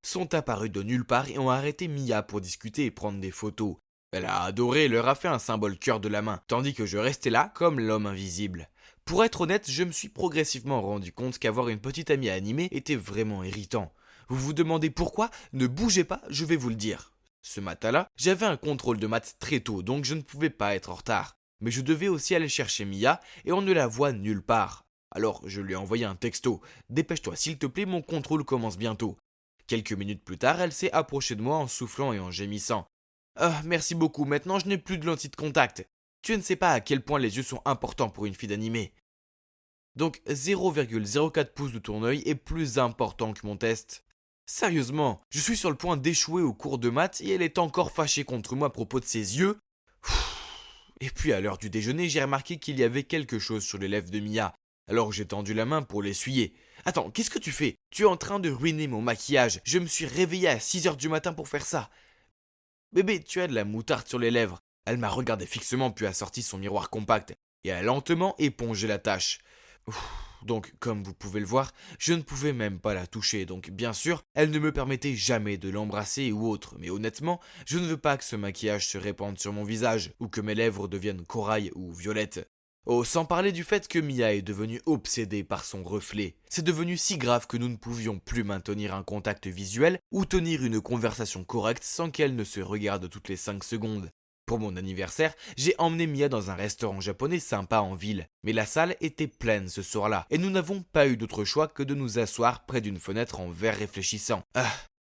sont apparus de nulle part et ont arrêté Mia pour discuter et prendre des photos. Elle a adoré et leur a fait un symbole cœur de la main, tandis que je restais là comme l'homme invisible. Pour être honnête, je me suis progressivement rendu compte qu'avoir une petite amie animée était vraiment irritant. Vous vous demandez pourquoi? Ne bougez pas, je vais vous le dire. Ce matin-là, j'avais un contrôle de maths très tôt, donc je ne pouvais pas être en retard. Mais je devais aussi aller chercher Mia, et on ne la voit nulle part. Alors je lui ai envoyé un texto. Dépêche-toi s'il te plaît, mon contrôle commence bientôt. Quelques minutes plus tard, elle s'est approchée de moi en soufflant et en gémissant. Ah, merci beaucoup, maintenant je n'ai plus de lentille de contact. Tu ne sais pas à quel point les yeux sont importants pour une fille d'animé. Donc 0,04 pouces de ton œil est plus important que mon test. Sérieusement, je suis sur le point d'échouer au cours de maths et elle est encore fâchée contre moi à propos de ses yeux. Et puis à l'heure du déjeuner, j'ai remarqué qu'il y avait quelque chose sur les lèvres de Mia. Alors j'ai tendu la main pour l'essuyer. Attends, qu'est-ce que tu fais? Tu es en train de ruiner mon maquillage. Je me suis réveillé à 6 h du matin pour faire ça. Bébé, tu as de la moutarde sur les lèvres. Elle m'a regardé fixement puis a sorti son miroir compact et a lentement épongé la tache. Donc, comme vous pouvez le voir, je ne pouvais même pas la toucher, donc bien sûr, elle ne me permettait jamais de l'embrasser ou autre, mais honnêtement, je ne veux pas que ce maquillage se répande sur mon visage, ou que mes lèvres deviennent corail ou violette. Oh, sans parler du fait que Mia est devenue obsédée par son reflet. C'est devenu si grave que nous ne pouvions plus maintenir un contact visuel ou tenir une conversation correcte sans qu'elle ne se regarde toutes les 5 secondes. Pour mon anniversaire, j'ai emmené Mia dans un restaurant japonais sympa en ville, mais la salle était pleine ce soir-là, et nous n'avons pas eu d'autre choix que de nous asseoir près d'une fenêtre en verre réfléchissant.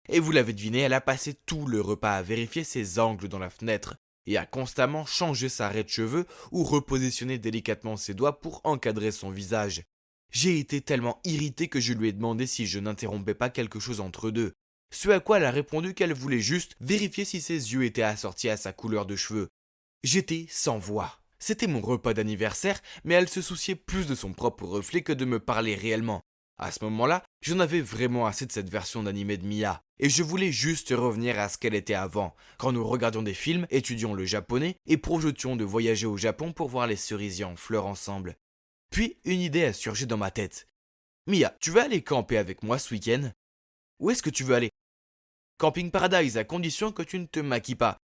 Et vous l'avez deviné, elle a passé tout le repas à vérifier ses angles dans la fenêtre, et a constamment changé sa raie de cheveux ou repositionné délicatement ses doigts pour encadrer son visage. J'ai été tellement irrité que je lui ai demandé si je n'interrompais pas quelque chose entre deux. Ce à quoi elle a répondu qu'elle voulait juste vérifier si ses yeux étaient assortis à sa couleur de cheveux. J'étais sans voix. C'était mon repas d'anniversaire, mais elle se souciait plus de son propre reflet que de me parler réellement. À ce moment-là, j'en avais vraiment assez de cette version d'animé de Mia, et je voulais juste revenir à ce qu'elle était avant, quand nous regardions des films, étudions le japonais et projetions de voyager au Japon pour voir les cerisiers en fleurs ensemble. Puis une idée a surgi dans ma tête. Mia, tu veux aller camper avec moi ce week-end? Où est-ce que tu veux aller? Camping Paradise, à condition que tu ne te maquilles pas.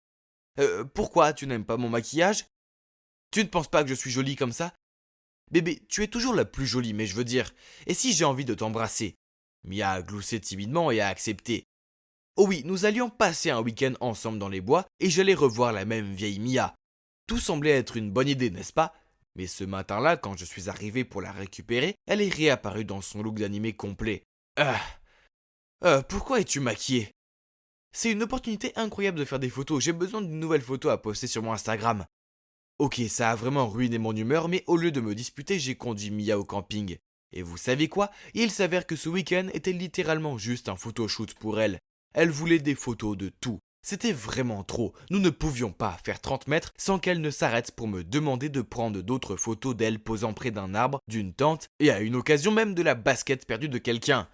Pourquoi tu n'aimes pas mon maquillage? Tu ne penses pas que je suis jolie comme ça? Bébé, tu es toujours la plus jolie, mais je veux dire, et si j'ai envie de t'embrasser? Mia a gloussé timidement et a accepté. Oh oui, nous allions passer un week-end ensemble dans les bois, et j'allais revoir la même vieille Mia. Tout semblait être une bonne idée, n'est-ce pas? Mais ce matin-là, quand je suis arrivé pour la récupérer, elle est réapparue dans son look d'animé complet. Pourquoi es-tu maquillée? C'est une opportunité incroyable de faire des photos, j'ai besoin d'une nouvelle photo à poster sur mon Instagram. Ok, ça a vraiment ruiné mon humeur, mais au lieu de me disputer, j'ai conduit Mia au camping. Et vous savez quoi? Il s'avère que ce week-end était littéralement juste un photoshoot pour elle. Elle voulait des photos de tout. C'était vraiment trop. Nous ne pouvions pas faire 30 mètres sans qu'elle ne s'arrête pour me demander de prendre d'autres photos d'elle posant près d'un arbre, d'une tente, et à une occasion même de la basket perdue de quelqu'un.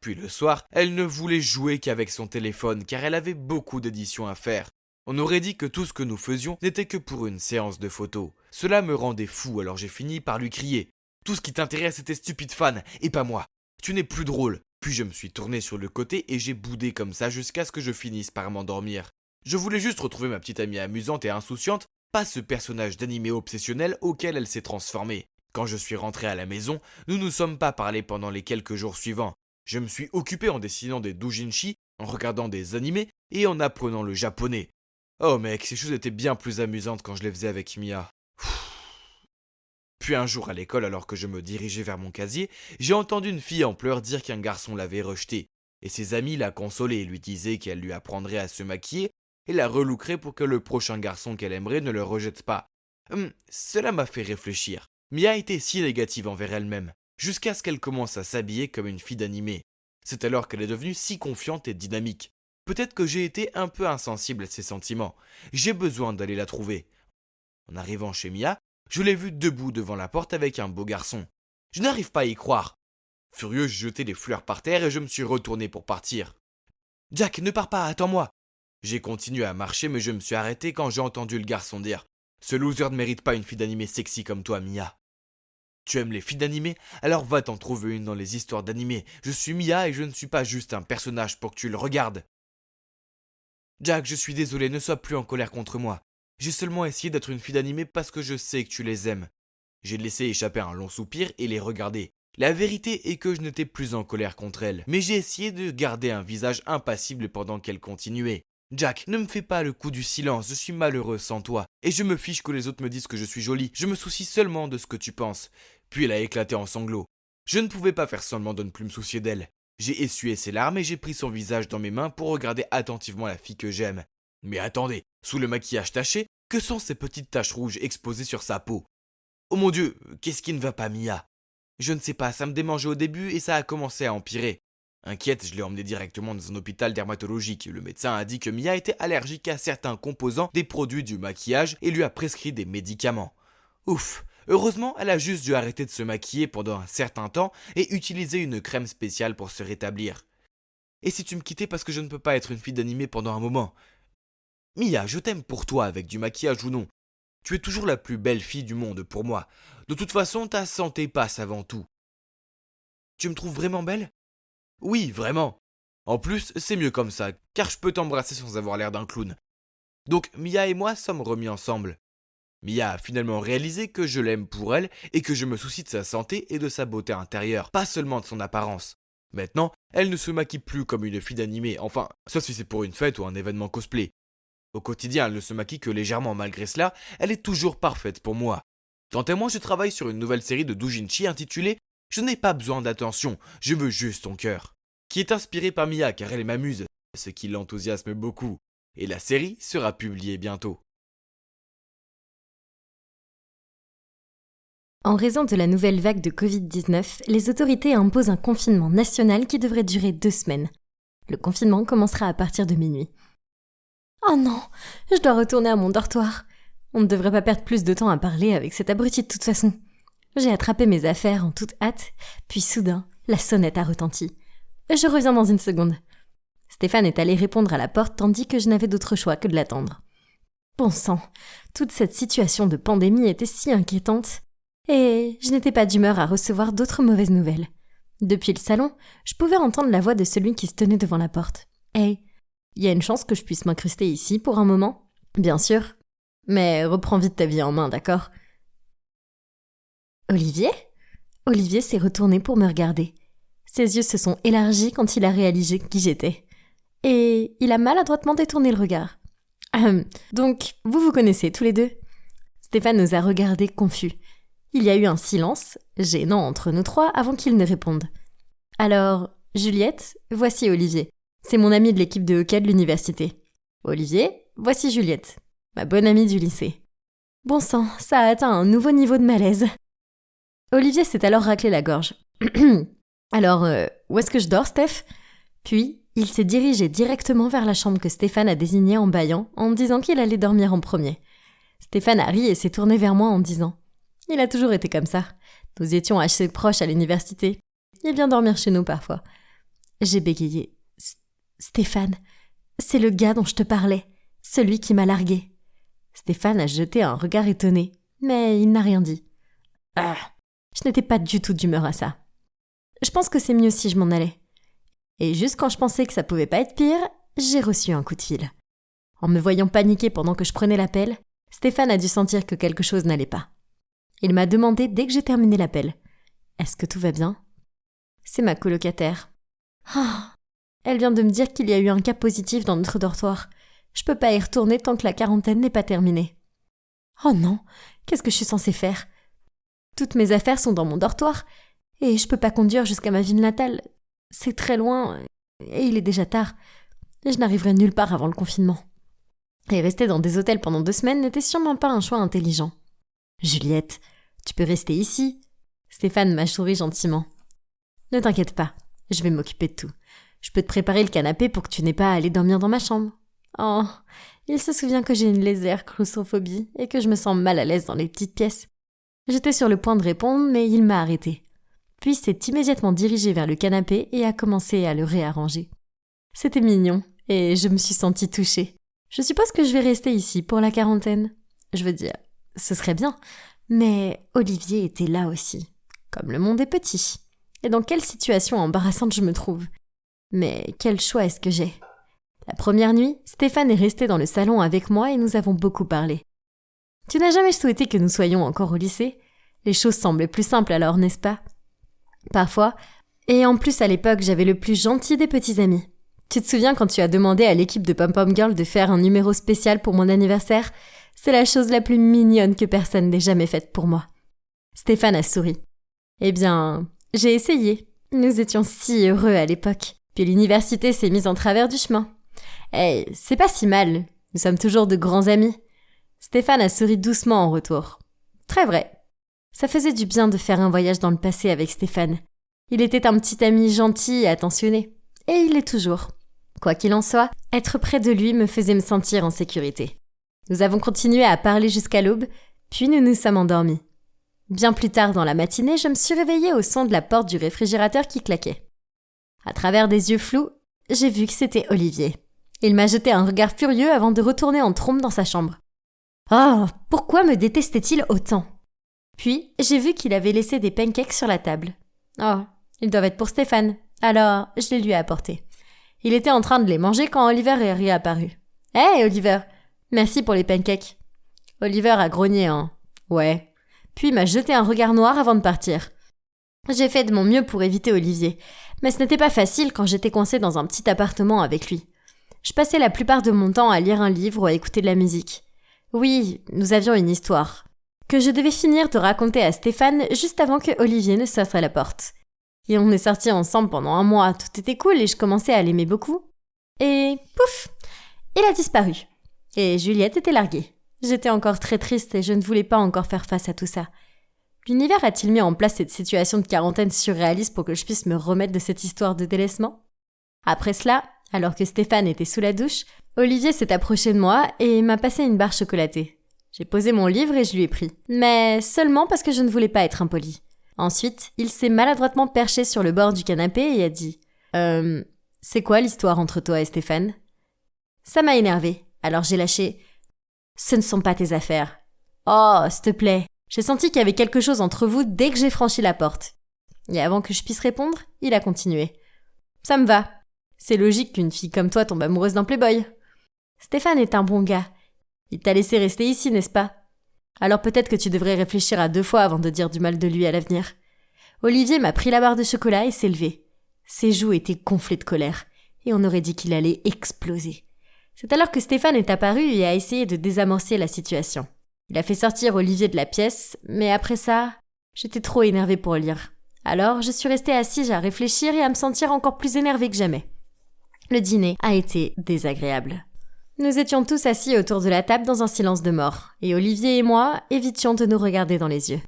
Puis le soir, elle ne voulait jouer qu'avec son téléphone car elle avait beaucoup d'éditions à faire. On aurait dit que tout ce que nous faisions n'était que pour une séance de photos. Cela me rendait fou alors j'ai fini par lui crier. Tout ce qui t'intéresse est tes stupides fans, et pas moi. Tu n'es plus drôle. Puis je me suis tourné sur le côté et j'ai boudé comme ça jusqu'à ce que je finisse par m'endormir. Je voulais juste retrouver ma petite amie amusante et insouciante, pas ce personnage d'animé obsessionnel auquel elle s'est transformée. Quand je suis rentré à la maison, nous ne nous sommes pas parlé pendant les quelques jours suivants. Je me suis occupé en dessinant des doujinshi, en regardant des animés et en apprenant le japonais. Oh mec, ces choses étaient bien plus amusantes quand je les faisais avec Mia. Puis un jour à l'école, alors que je me dirigeais vers mon casier, j'ai entendu une fille en pleurs dire qu'un garçon l'avait rejetée. Et ses amis la consolaient et lui disaient qu'elle lui apprendrait à se maquiller et la relookerait pour que le prochain garçon qu'elle aimerait ne le rejette pas. Cela m'a fait réfléchir. Mia était si négative envers elle-même, jusqu'à ce qu'elle commence à s'habiller comme une fille d'animé. C'est alors qu'elle est devenue si confiante et dynamique. Peut-être que j'ai été un peu insensible à ses sentiments. J'ai besoin d'aller la trouver. En arrivant chez Mia, je l'ai vue debout devant la porte avec un beau garçon. Je n'arrive pas à y croire. Furieux, j'ai jeté les fleurs par terre et je me suis retourné pour partir. « Jack, ne pars pas, attends-moi !» J'ai continué à marcher mais je me suis arrêté quand j'ai entendu le garçon dire « Ce loser ne mérite pas une fille d'animé sexy comme toi, Mia. » Tu aimes les filles d'animé? Alors va t'en trouver une dans les histoires d'animé. Je suis Mia et je ne suis pas juste un personnage pour que tu le regardes. Jack, je suis désolé, ne sois plus en colère contre moi. J'ai seulement essayé d'être une fille d'animé parce que je sais que tu les aimes. J'ai laissé échapper un long soupir et les regardé. La vérité est que je n'étais plus en colère contre elle, mais j'ai essayé de garder un visage impassible pendant qu'elle continuait. Jack, ne me fais pas le coup du silence, je suis malheureux sans toi. Et je me fiche que les autres me disent que je suis jolie, je me soucie seulement de ce que tu penses. Puis elle a éclaté en sanglots. Je ne pouvais pas faire semblant de ne plus me soucier d'elle. J'ai essuyé ses larmes et j'ai pris son visage dans mes mains pour regarder attentivement la fille que j'aime. Mais attendez, sous le maquillage taché, que sont ces petites taches rouges exposées sur sa peau? Oh mon Dieu, qu'est-ce qui ne va pas, Mia? Je ne sais pas, ça me démangeait au début et ça a commencé à empirer. Inquiète, je l'ai emmenée directement dans un hôpital dermatologique. Le médecin a dit que Mia était allergique à certains composants des produits du maquillage et lui a prescrit des médicaments. Ouf, heureusement, elle a juste dû arrêter de se maquiller pendant un certain temps et utiliser une crème spéciale pour se rétablir. Et si tu me quittais parce que je ne peux pas être une fille d'animé pendant un moment? Mia, je t'aime pour toi, avec du maquillage ou non. Tu es toujours la plus belle fille du monde pour moi. De toute façon, ta santé passe avant tout. Tu me trouves vraiment belle? Oui, vraiment. En plus, c'est mieux comme ça, car je peux t'embrasser sans avoir l'air d'un clown. Donc, Mia et moi sommes remis ensemble. Mia a finalement réalisé que je l'aime pour elle et que je me soucie de sa santé et de sa beauté intérieure, pas seulement de son apparence. Maintenant, elle ne se maquille plus comme une fille d'animé, enfin, sauf si c'est pour une fête ou un événement cosplay. Au quotidien, elle ne se maquille que légèrement, malgré cela, elle est toujours parfaite pour moi. Quant à moi, je travaille sur une nouvelle série de doujinshi intitulée « Je n'ai pas besoin d'attention, je veux juste ton cœur », qui est inspirée par Mia car elle m'amuse, ce qui l'enthousiasme beaucoup. Et la série sera publiée bientôt. En raison de la nouvelle vague de Covid-19, les autorités imposent un confinement national qui devrait durer 2 semaines. Le confinement commencera à partir de minuit. Oh non, je dois retourner à mon dortoir. On ne devrait pas perdre plus de temps à parler avec cet abruti de toute façon. J'ai attrapé mes affaires en toute hâte, puis soudain, la sonnette a retenti. Je reviens dans une seconde. Stéphane est allé répondre à la porte tandis que je n'avais d'autre choix que de l'attendre. Bon sang, toute cette situation de pandémie était si inquiétante. Et je n'étais pas d'humeur à recevoir d'autres mauvaises nouvelles. Depuis le salon, je pouvais entendre la voix de celui qui se tenait devant la porte. « Hey, il y a une chance que je puisse m'incruster ici pour un moment ? Bien sûr. Mais reprends vite ta vie en main, d'accord ? » Olivier ? Olivier s'est retourné pour me regarder. Ses yeux se sont élargis quand il a réalisé qui j'étais. Et il a maladroitement détourné le regard. « Donc, vous vous connaissez tous les deux ?» Stéphane nous a regardés confus. Il y a eu un silence, gênant entre nous trois, avant qu'il ne réponde. « Alors, Juliette, voici Olivier. C'est mon ami de l'équipe de hockey de l'université. Olivier, voici Juliette, ma bonne amie du lycée. » Bon sang, ça a atteint un nouveau niveau de malaise. Olivier s'est alors raclé la gorge. « Alors, où est-ce que je dors, Steph ?» Puis, il s'est dirigé directement vers la chambre que Stéphane a désignée en bâillant, en me disant qu'il allait dormir en premier. Stéphane a ri et s'est tourné vers moi en disant « Il a toujours été comme ça. Nous étions assez proches à l'université. Il vient dormir chez nous parfois. » J'ai bégayé. « Stéphane, c'est le gars dont je te parlais, celui qui m'a largué. » Stéphane a jeté un regard étonné, mais il n'a rien dit. Ah, je n'étais pas du tout d'humeur à ça. Je pense que c'est mieux si je m'en allais. Et juste quand je pensais que ça pouvait pas être pire, j'ai reçu un coup de fil. En me voyant paniquer pendant que je prenais l'appel, Stéphane a dû sentir que quelque chose n'allait pas. Il m'a demandé dès que j'ai terminé l'appel « Est-ce que tout va bien ?» C'est ma colocataire. Ah, elle vient de me dire qu'il y a eu un cas positif dans notre dortoir. Je peux pas y retourner tant que la quarantaine n'est pas terminée. Oh non, qu'est-ce que je suis censée faire? Toutes mes affaires sont dans mon dortoir et je peux pas conduire jusqu'à ma ville natale. C'est très loin et il est déjà tard. Je n'arriverai nulle part avant le confinement. Et rester dans des hôtels pendant 2 semaines n'était sûrement pas un choix intelligent. Juliette, tu peux rester ici. Stéphane m'a souri gentiment. Ne t'inquiète pas, je vais m'occuper de tout. Je peux te préparer le canapé pour que tu n'aies pas à aller dormir dans ma chambre. Oh, il se souvient que j'ai une légère claustrophobie et que je me sens mal à l'aise dans les petites pièces. J'étais sur le point de répondre, mais il m'a arrêtée. Puis s'est immédiatement dirigé vers le canapé et a commencé à le réarranger. C'était mignon, et je me suis sentie touchée. Je suppose que je vais rester ici pour la quarantaine. Je veux dire, ce serait bien, mais Olivier était là aussi. Comme le monde est petit. Et dans quelle situation embarrassante je me trouve. Mais quel choix est-ce que j'ai? La première nuit, Stéphane est resté dans le salon avec moi et nous avons beaucoup parlé. Tu n'as jamais souhaité que nous soyons encore au lycée? Les choses semblaient plus simples alors, n'est-ce pas? Parfois. Et en plus, à l'époque, j'avais le plus gentil des petits amis. Tu te souviens quand tu as demandé à l'équipe de Pom Pom Girl de faire un numéro spécial pour mon anniversaire? C'est la chose la plus mignonne que personne n'ait jamais faite pour moi. Stéphane a souri. Eh bien, j'ai essayé. Nous étions si heureux à l'époque. Puis l'université s'est mise en travers du chemin. Eh, c'est pas si mal. Nous sommes toujours de grands amis. Stéphane a souri doucement en retour. Très vrai. Ça faisait du bien de faire un voyage dans le passé avec Stéphane. Il était un petit ami gentil et attentionné. Et il l'est toujours. Quoi qu'il en soit, être près de lui me faisait me sentir en sécurité. Nous avons continué à parler jusqu'à l'aube, puis nous nous sommes endormis. Bien plus tard dans la matinée, je me suis réveillée au son de la porte du réfrigérateur qui claquait. À travers des yeux flous, j'ai vu que c'était Olivier. Il m'a jeté un regard furieux avant de retourner en trombe dans sa chambre. Oh, pourquoi me détestait-il autant? Puis, j'ai vu qu'il avait laissé des pancakes sur la table. Oh, ils doivent être pour Stéphane. Alors, je les lui ai apportés. Il était en train de les manger quand Oliver est réapparu. « Hey, Oliver, merci pour les pancakes. » Oliver a grogné un « Ouais », puis m'a jeté un regard noir avant de partir. J'ai fait de mon mieux pour éviter Olivier, mais ce n'était pas facile quand j'étais coincée dans un petit appartement avec lui. Je passais la plupart de mon temps à lire un livre ou à écouter de la musique. Oui, nous avions une histoire, que je devais finir de raconter à Stéphane juste avant que Olivier ne sorte à la porte. Et on est sortis ensemble pendant 1 mois, tout était cool et je commençais à l'aimer beaucoup. Et pouf, il a disparu. Et Juliette était larguée. J'étais encore très triste et je ne voulais pas encore faire face à tout ça. L'univers a-t-il mis en place cette situation de quarantaine surréaliste pour que je puisse me remettre de cette histoire de délaissement? Après cela, alors que Stéphane était sous la douche, Olivier s'est approché de moi et m'a passé une barre chocolatée. J'ai posé mon livre et je lui ai pris. Mais seulement parce que je ne voulais pas être impolie. Ensuite, il s'est maladroitement perché sur le bord du canapé et a dit « C'est quoi l'histoire entre toi et Stéphane ?» Ça m'a énervée, alors j'ai lâché « Ce ne sont pas tes affaires. »« Oh, s'il te plaît !» J'ai senti qu'il y avait quelque chose entre vous dès que j'ai franchi la porte. Et avant que je puisse répondre, il a continué. « Ça me va. C'est logique qu'une fille comme toi tombe amoureuse d'un playboy. Stéphane est un bon gars. Il t'a laissé rester ici, n'est-ce pas ? Alors peut-être que tu devrais réfléchir à 2 fois avant de dire du mal de lui à l'avenir. » Olivier m'a pris la barre de chocolat et s'est levé. Ses joues étaient gonflées de colère, et on aurait dit qu'il allait exploser. C'est alors que Stéphane est apparu et a essayé de désamorcer la situation. Il a fait sortir Olivier de la pièce, mais après ça, j'étais trop énervée pour lire. Alors je suis restée assise à réfléchir et à me sentir encore plus énervée que jamais. Le dîner a été désagréable. Nous étions tous assis autour de la table dans un silence de mort, et Olivier et moi évitions de nous regarder dans les yeux.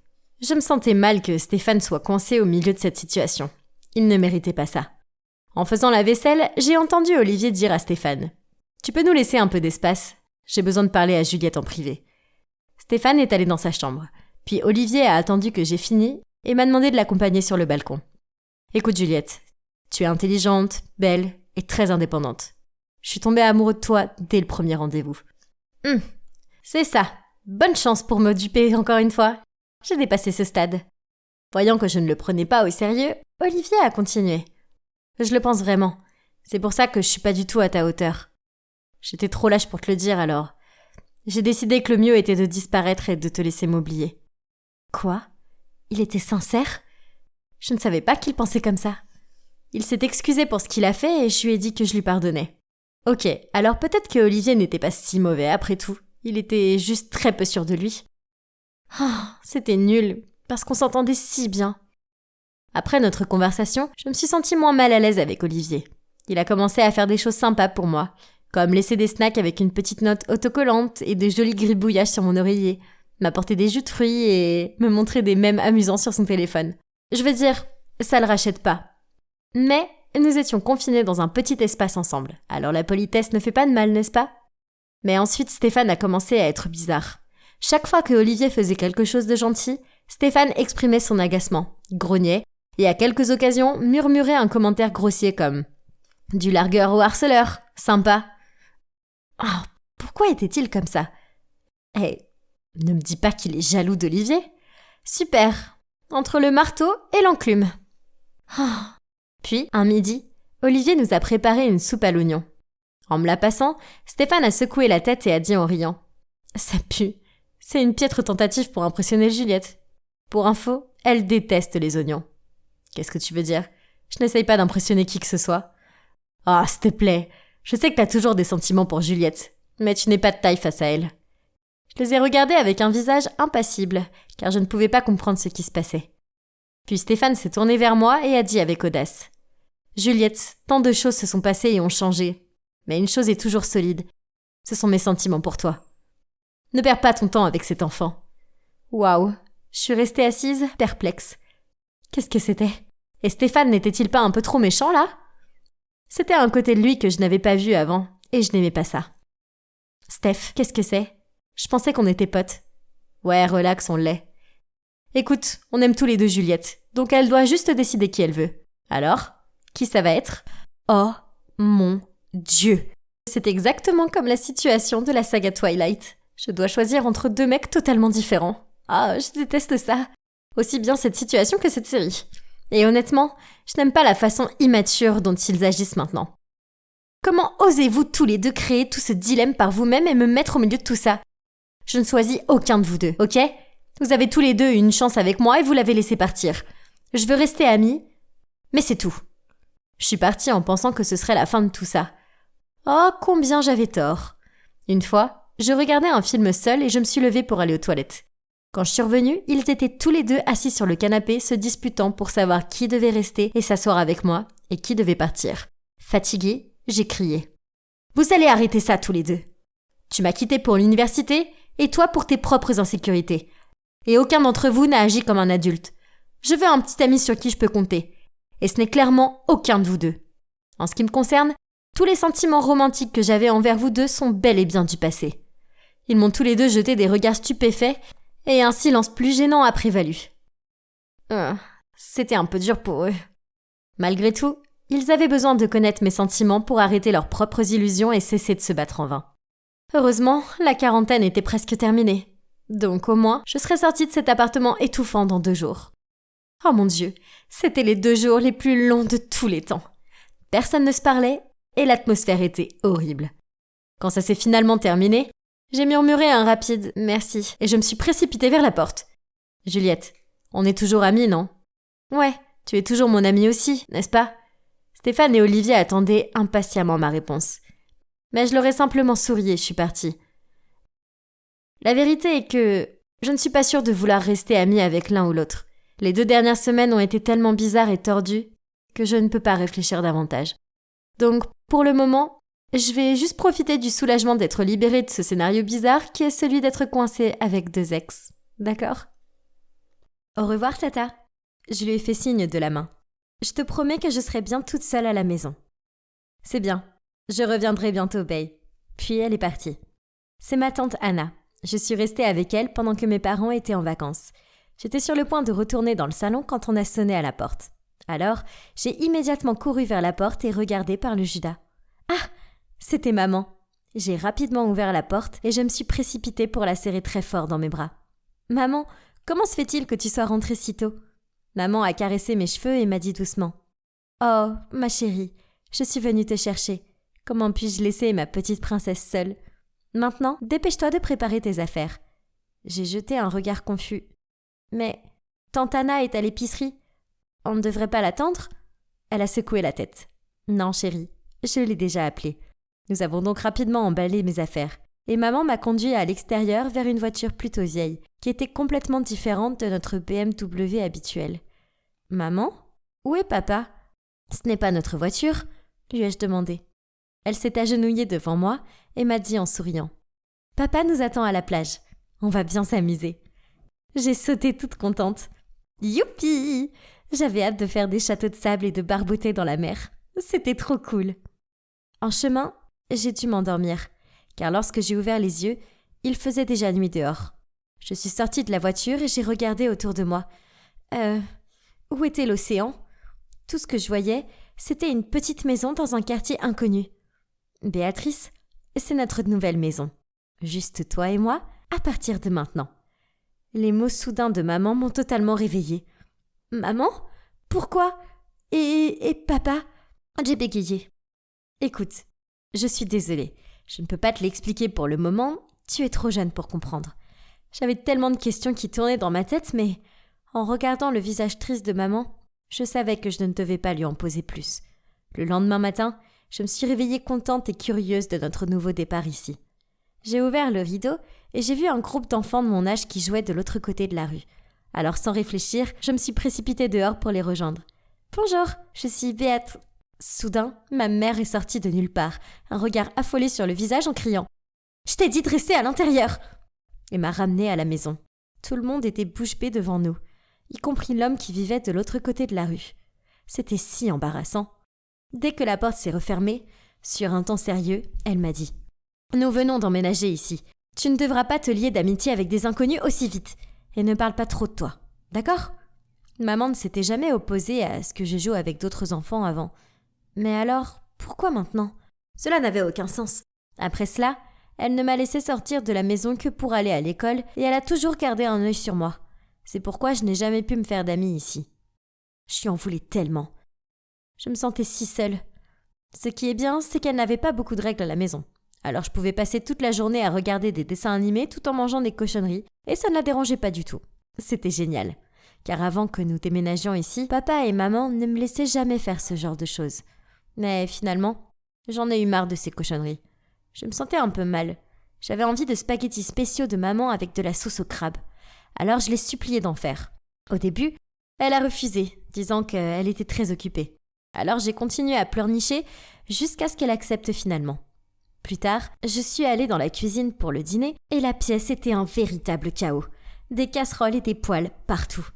Je me sentais mal que Stéphane soit coincé au milieu de cette situation. Il ne méritait pas ça. En faisant la vaisselle, j'ai entendu Olivier dire à Stéphane « Tu peux nous laisser un peu d'espace ? J'ai besoin de parler à Juliette en privé. » Stéphane est allé dans sa chambre, puis Olivier a attendu que j'ai fini et m'a demandé de l'accompagner sur le balcon. « Écoute Juliette, tu es intelligente, belle et très indépendante. Je suis tombée amoureux de toi dès le premier rendez-vous. » C'est ça. Bonne chance pour me duper encore une fois. J'ai dépassé ce stade. Voyant que je ne le prenais pas au sérieux, Olivier a continué. Je le pense vraiment. C'est pour ça que je suis pas du tout à ta hauteur. J'étais trop lâche pour te le dire alors. J'ai décidé que le mieux était de disparaître et de te laisser m'oublier. Quoi ? Il était sincère ? Je ne savais pas qu'il pensait comme ça. Il s'est excusé pour ce qu'il a fait et je lui ai dit que je lui pardonnais. Ok, alors peut-être que Olivier n'était pas si mauvais après tout. Il était juste très peu sûr de lui. C'était nul, parce qu'on s'entendait si bien. Après notre conversation, je me suis sentie moins mal à l'aise avec Olivier. Il a commencé à faire des choses sympas pour moi, comme laisser des snacks avec une petite note autocollante et de jolis gribouillages sur mon oreiller, m'apporter des jus de fruits et me montrer des mèmes amusants sur son téléphone. Je veux dire, ça le rachète pas. Mais nous étions confinés dans un petit espace ensemble, alors la politesse ne fait pas de mal, n'est-ce pas ? Mais ensuite, Stéphane a commencé à être bizarre. Chaque fois que Olivier faisait quelque chose de gentil, Stéphane exprimait son agacement, grognait, et à quelques occasions murmurait un commentaire grossier comme « Du largueur au harceleur, sympa !» Oh, pourquoi était-il comme ça ? Ne me dis pas qu'il est jaloux d'Olivier. Super, entre le marteau et l'enclume. Puis, un midi, Olivier nous a préparé une soupe à l'oignon. En me la passant, Stéphane a secoué la tête et a dit en riant « Ça pue, c'est une piètre tentative pour impressionner Juliette. Pour info, elle déteste les oignons. » Qu'est-ce que tu veux dire ? Je n'essaye pas d'impressionner qui que ce soit. Ah, s'il te plaît, je sais que t'as toujours des sentiments pour Juliette, mais tu n'es pas de taille face à elle. Je les ai regardés avec un visage impassible, car je ne pouvais pas comprendre ce qui se passait. Puis Stéphane s'est tourné vers moi et a dit avec audace « Juliette, tant de choses se sont passées et ont changé. Mais une chose est toujours solide. Ce sont mes sentiments pour toi. Ne perds pas ton temps avec cet enfant. » Waouh, je suis restée assise, perplexe. Qu'est-ce que c'était ? Et Stéphane n'était-il pas un peu trop méchant, là ? C'était un côté de lui que je n'avais pas vu avant, et je n'aimais pas ça. « Steph, qu'est-ce que c'est ? Je pensais qu'on était potes. » « Ouais, relax, on l'est. Écoute, on aime tous les deux Juliette, donc elle doit juste décider qui elle veut. Alors, qui ça va être ? Oh mon Dieu ! C'est exactement comme la situation de la saga Twilight. Je dois choisir entre deux mecs totalement différents. Ah, je déteste ça. Aussi bien cette situation que cette série. Et honnêtement, je n'aime pas la façon immature dont ils agissent maintenant. Comment osez-vous tous les deux créer tout ce dilemme par vous-même et me mettre au milieu de tout ça ? Je ne choisis aucun de vous deux, ok ? Vous avez tous les deux eu une chance avec moi et vous l'avez laissé partir. Je veux rester amis, mais c'est tout. Je suis partie en pensant que ce serait la fin de tout ça. Oh, combien j'avais tort. Une fois, je regardais un film seul et je me suis levée pour aller aux toilettes. Quand je suis revenue, ils étaient tous les deux assis sur le canapé se disputant pour savoir qui devait rester et s'asseoir avec moi et qui devait partir. Fatiguée, j'ai crié. « Vous allez arrêter ça tous les deux. Tu m'as quittée pour l'université et toi pour tes propres insécurités. Et aucun d'entre vous n'a agi comme un adulte. Je veux un petit ami sur qui je peux compter. Et ce n'est clairement aucun de vous deux. En ce qui me concerne, tous les sentiments romantiques que j'avais envers vous deux sont bel et bien du passé. » Ils m'ont tous les deux jeté des regards stupéfaits et un silence plus gênant a prévalu. C'était un peu dur pour eux. Malgré tout, ils avaient besoin de connaître mes sentiments pour arrêter leurs propres illusions et cesser de se battre en vain. Heureusement, la quarantaine était presque terminée. Donc au moins, je serais sortie de cet appartement étouffant dans 2 jours. Oh mon Dieu, c'était les 2 jours les plus longs de tous les temps. Personne ne se parlait et l'atmosphère était horrible. Quand ça s'est finalement terminé, j'ai murmuré un rapide « merci » et je me suis précipitée vers la porte. « Juliette, on est toujours amis, non ?»« Ouais, tu es toujours mon amie aussi, n'est-ce pas ?» Stéphane et Olivier attendaient impatiemment ma réponse. Mais je leur ai simplement souri et je suis partie. La vérité est que je ne suis pas sûre de vouloir rester amie avec l'un ou l'autre. Les 2 dernières semaines ont été tellement bizarres et tordues que je ne peux pas réfléchir davantage. Donc, pour le moment, je vais juste profiter du soulagement d'être libérée de ce scénario bizarre qui est celui d'être coincée avec 2 ex. D'accord ? Au revoir, Tata. Je lui ai fait signe de la main. Je te promets que je serai bien toute seule à la maison. C'est bien. Je reviendrai bientôt, Bae. Puis elle est partie. C'est ma tante Anna. Je suis restée avec elle pendant que mes parents étaient en vacances. J'étais sur le point de retourner dans le salon quand on a sonné à la porte. Alors, j'ai immédiatement couru vers la porte et regardé par le Judas. Ah, c'était maman. J'ai rapidement ouvert la porte et je me suis précipitée pour la serrer très fort dans mes bras. Maman, comment se fait-il que tu sois rentrée si tôt ? Maman a caressé mes cheveux et m'a dit doucement. Oh, ma chérie, je suis venue te chercher. Comment puis-je laisser ma petite princesse seule ? Maintenant, dépêche-toi de préparer tes affaires. J'ai jeté un regard confus. Mais tante Anna est à l'épicerie. On ne devrait pas l'attendre ? Elle a secoué la tête. Non, chérie, je l'ai déjà appelé. Nous avons donc rapidement emballé mes affaires. Et maman m'a conduit à l'extérieur vers une voiture plutôt vieille, qui était complètement différente de notre BMW habituelle. Maman ? Où est papa ? Ce n'est pas notre voiture, lui ai-je demandé. Elle s'est agenouillée devant moi et m'a dit en souriant. Papa nous attend à la plage. On va bien s'amuser. J'ai sauté toute contente. Youpi ! J'avais hâte de faire des châteaux de sable et de barboter dans la mer. C'était trop cool. En chemin, j'ai dû m'endormir, car lorsque j'ai ouvert les yeux, il faisait déjà nuit dehors. Je suis sortie de la voiture et j'ai regardé autour de moi. Où était l'océan ? Tout ce que je voyais, c'était une petite maison dans un quartier inconnu. Béatrice, c'est notre nouvelle maison. Juste toi et moi, à partir de maintenant. Les mots soudains de maman m'ont totalement réveillée. Maman ? Pourquoi ? Et papa ? J'ai bégayé. Écoute, je suis désolée. Je ne peux pas te l'expliquer pour le moment, tu es trop jeune pour comprendre. J'avais tellement de questions qui tournaient dans ma tête, mais en regardant le visage triste de maman, je savais que je ne devais pas lui en poser plus. Le lendemain matin, je me suis réveillée contente et curieuse de notre nouveau départ ici. J'ai ouvert le rideau et j'ai vu un groupe d'enfants de mon âge qui jouaient de l'autre côté de la rue. Alors sans réfléchir, je me suis précipitée dehors pour les rejoindre. « Bonjour, je suis Béatrice. » Soudain, ma mère est sortie de nulle part, un regard affolé sur le visage en criant « Je t'ai dit de rester à l'intérieur !» et m'a ramenée à la maison. Tout le monde était bouche bée devant nous, y compris l'homme qui vivait de l'autre côté de la rue. C'était si embarrassant. Dès que la porte s'est refermée, sur un ton sérieux, elle m'a dit « Nous venons d'emménager ici. Tu ne devras pas te lier d'amitié avec des inconnus aussi vite. Et ne parle pas trop de toi. D'accord ?» Maman ne s'était jamais opposée à ce que je joue avec d'autres enfants avant. Mais alors, pourquoi maintenant ? Cela n'avait aucun sens. Après cela, elle ne m'a laissé sortir de la maison que pour aller à l'école et elle a toujours gardé un œil sur moi. C'est pourquoi je n'ai jamais pu me faire d'amis ici. Je lui en voulais tellement. Je me sentais si seule. Ce qui est bien, c'est qu'elle n'avait pas beaucoup de règles à la maison. Alors je pouvais passer toute la journée à regarder des dessins animés tout en mangeant des cochonneries et ça ne la dérangeait pas du tout. C'était génial. Car avant que nous déménagions ici, papa et maman ne me laissaient jamais faire ce genre de choses. Mais finalement, j'en ai eu marre de ces cochonneries. Je me sentais un peu mal. J'avais envie de spaghettis spéciaux de maman avec de la sauce au crabe. Alors je l'ai suppliée d'en faire. Au début, elle a refusé, disant qu'elle était très occupée. Alors j'ai continué à pleurnicher jusqu'à ce qu'elle accepte finalement. Plus tard, je suis allée dans la cuisine pour le dîner et la pièce était un véritable chaos. Des casseroles et des poêles partout.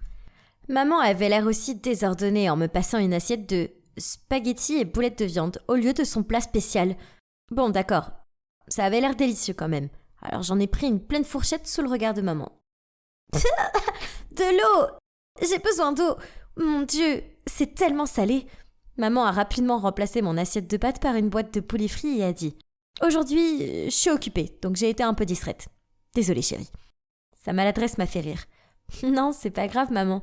Maman avait l'air aussi désordonnée en me passant une assiette de spaghettis et boulettes de viande au lieu de son plat spécial. Bon, d'accord, ça avait l'air délicieux quand même. Alors j'en ai pris une pleine fourchette sous le regard de maman. De l'eau ! J'ai besoin d'eau ! Mon Dieu, c'est tellement salé ! Maman a rapidement remplacé mon assiette de pâtes par une boîte de poulet frit et a dit « Aujourd'hui, je suis occupée, donc j'ai été un peu distraite. Désolée chérie. » Sa maladresse m'a fait rire. « Non, c'est pas grave maman. »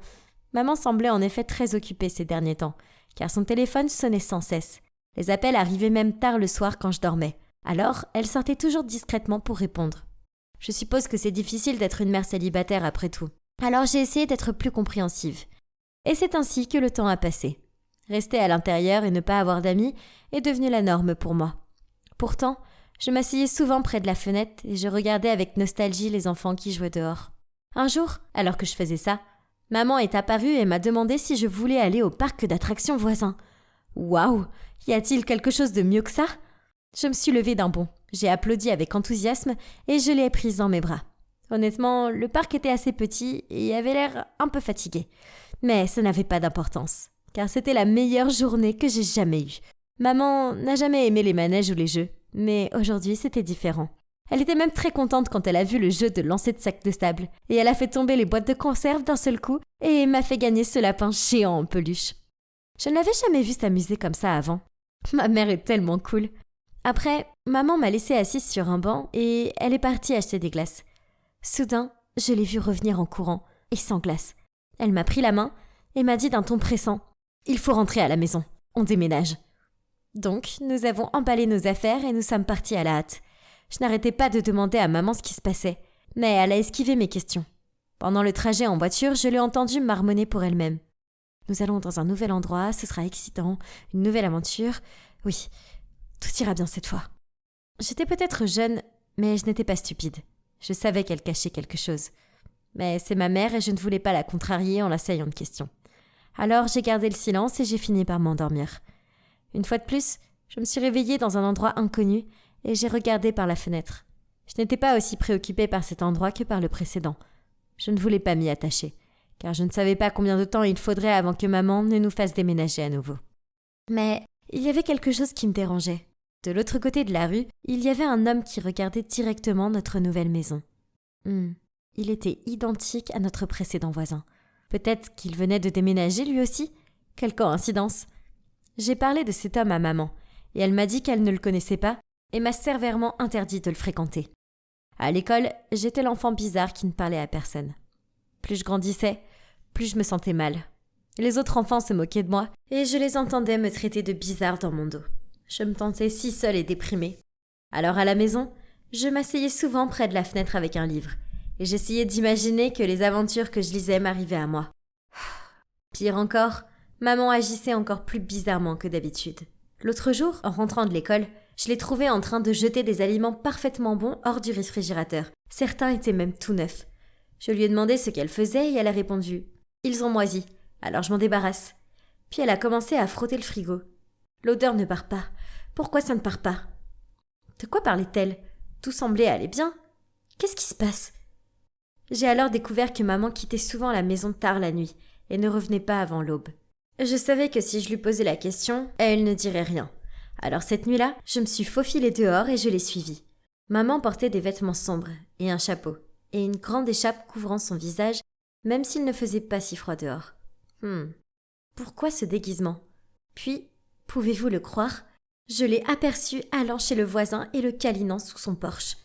Maman semblait en effet très occupée ces derniers temps, car son téléphone sonnait sans cesse. Les appels arrivaient même tard le soir quand je dormais. Alors, elle sortait toujours discrètement pour répondre. Je suppose que c'est difficile d'être une mère célibataire après tout. Alors j'ai essayé d'être plus compréhensive. Et c'est ainsi que le temps a passé. Rester à l'intérieur et ne pas avoir d'amis est devenu la norme pour moi. Pourtant, je m'asseyais souvent près de la fenêtre et je regardais avec nostalgie les enfants qui jouaient dehors. Un jour, alors que je faisais ça, maman est apparue et m'a demandé si je voulais aller au parc d'attractions voisin. Waouh! Y a-t-il quelque chose de mieux que ça? Je me suis levée d'un bond. J'ai applaudi avec enthousiasme et je l'ai prise dans mes bras. Honnêtement, le parc était assez petit et avait l'air un peu fatigué. Mais ça n'avait pas d'importance, car c'était la meilleure journée que j'ai jamais eue. Maman n'a jamais aimé les manèges ou les jeux, mais aujourd'hui c'était différent. Elle était même très contente quand elle a vu le jeu de lancer de sacs de sable, et elle a fait tomber les boîtes de conserve d'un seul coup et m'a fait gagner ce lapin géant en peluche. Je ne l'avais jamais vue s'amuser comme ça avant. Ma mère est tellement cool. Après, maman m'a laissée assise sur un banc et elle est partie acheter des glaces. Soudain, je l'ai vue revenir en courant et sans glace. Elle m'a pris la main et m'a dit d'un ton pressant « Il faut rentrer à la maison, on déménage ». Donc, nous avons emballé nos affaires et nous sommes partis à la hâte. Je n'arrêtais pas de demander à maman ce qui se passait, mais elle a esquivé mes questions. Pendant le trajet en voiture, je l'ai entendue marmonner pour elle-même. Nous allons dans un nouvel endroit, ce sera excitant, une nouvelle aventure. Oui, tout ira bien cette fois. J'étais peut-être jeune, mais je n'étais pas stupide. Je savais qu'elle cachait quelque chose. Mais c'est ma mère et je ne voulais pas la contrarier en l'assaillant de questions. Alors j'ai gardé le silence et j'ai fini par m'endormir. Une fois de plus, je me suis réveillée dans un endroit inconnu et j'ai regardé par la fenêtre. Je n'étais pas aussi préoccupée par cet endroit que par le précédent. Je ne voulais pas m'y attacher, car je ne savais pas combien de temps il faudrait avant que maman ne nous fasse déménager à nouveau. Mais il y avait quelque chose qui me dérangeait. De l'autre côté de la rue, il y avait un homme qui regardait directement notre nouvelle maison. Il était identique à notre précédent voisin. Peut-être qu'il venait de déménager lui aussi ? Quelle coïncidence ! J'ai parlé de cet homme à maman, et elle m'a dit qu'elle ne le connaissait pas et m'a sévèrement interdit de le fréquenter. À l'école, j'étais l'enfant bizarre qui ne parlait à personne. Plus je grandissais, plus je me sentais mal. Les autres enfants se moquaient de moi et je les entendais me traiter de bizarre dans mon dos. Je me sentais si seule et déprimée. Alors à la maison, je m'asseyais souvent près de la fenêtre avec un livre et j'essayais d'imaginer que les aventures que je lisais m'arrivaient à moi. Pire encore, maman agissait encore plus bizarrement que d'habitude. L'autre jour, en rentrant de l'école, je l'ai trouvée en train de jeter des aliments parfaitement bons hors du réfrigérateur. Certains étaient même tout neufs. Je lui ai demandé ce qu'elle faisait et elle a répondu « Ils ont moisi, alors je m'en débarrasse ». Puis elle a commencé à frotter le frigo. L'odeur ne part pas. Pourquoi ça ne part pas ? De quoi parlait-elle ? Tout semblait aller bien. Qu'est-ce qui se passe ? J'ai alors découvert que maman quittait souvent la maison tard la nuit et ne revenait pas avant l'aube. Je savais que si je lui posais la question, elle ne dirait rien. Alors cette nuit-là, je me suis faufilée dehors et je l'ai suivie. Maman portait des vêtements sombres et un chapeau, et une grande écharpe couvrant son visage, même s'il ne faisait pas si froid dehors. Pourquoi ce déguisement ? Puis, pouvez-vous le croire ? Je l'ai aperçue allant chez le voisin et le câlinant sous son porche.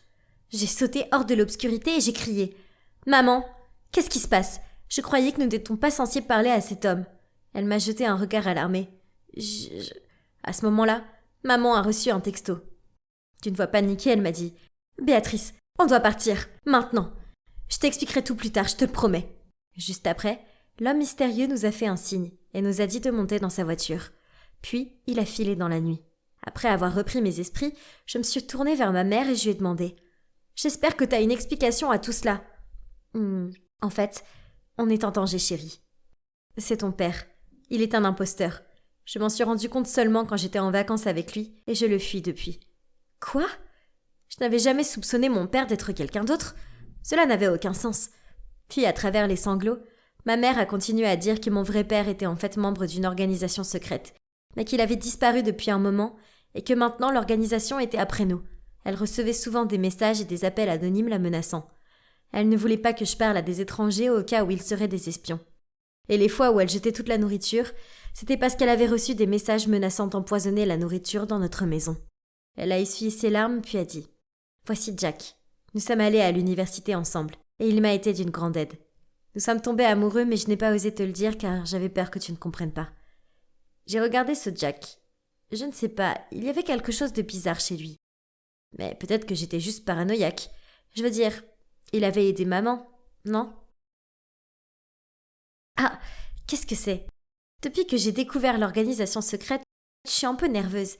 J'ai sauté hors de l'obscurité et j'ai crié « Maman, qu'est-ce qui se passe ? Je croyais que nous n'étions pas censés parler à cet homme. » Elle m'a jeté un regard alarmé. À ce moment-là, maman a reçu un texto. D'une voix paniquée, elle m'a dit « Béatrice, on doit partir, maintenant. Je t'expliquerai tout plus tard, je te le promets. » Juste après, l'homme mystérieux nous a fait un signe et nous a dit de monter dans sa voiture. Puis, il a filé dans la nuit. Après avoir repris mes esprits, je me suis tournée vers ma mère et je lui ai demandé « J'espère que t'as une explication à tout cela. » En fait, on est en danger, chérie. C'est ton père. Il est un imposteur. Je m'en suis rendu compte seulement quand j'étais en vacances avec lui et je le fuis depuis. Quoi ? Je n'avais jamais soupçonné mon père d'être quelqu'un d'autre. Cela n'avait aucun sens. Puis, à travers les sanglots, ma mère a continué à dire que mon vrai père était en fait membre d'une organisation secrète, mais qu'il avait disparu depuis un moment et que maintenant l'organisation était après nous. Elle recevait souvent des messages et des appels anonymes la menaçant. Elle ne voulait pas que je parle à des étrangers au cas où ils seraient des espions. Et les fois où elle jetait toute la nourriture, c'était parce qu'elle avait reçu des messages menaçant d'empoisonner la nourriture dans notre maison. Elle a essuyé ses larmes puis a dit « Voici Jack. Nous sommes allés à l'université ensemble et il m'a été d'une grande aide. Nous sommes tombés amoureux mais je n'ai pas osé te le dire car j'avais peur que tu ne comprennes pas. » J'ai regardé ce Jack. Je ne sais pas, il y avait quelque chose de bizarre chez lui. Mais peut-être que j'étais juste paranoïaque. Je veux dire, il avait aidé maman, non ? Ah, qu'est-ce que c'est ? Depuis que j'ai découvert l'organisation secrète, je suis un peu nerveuse.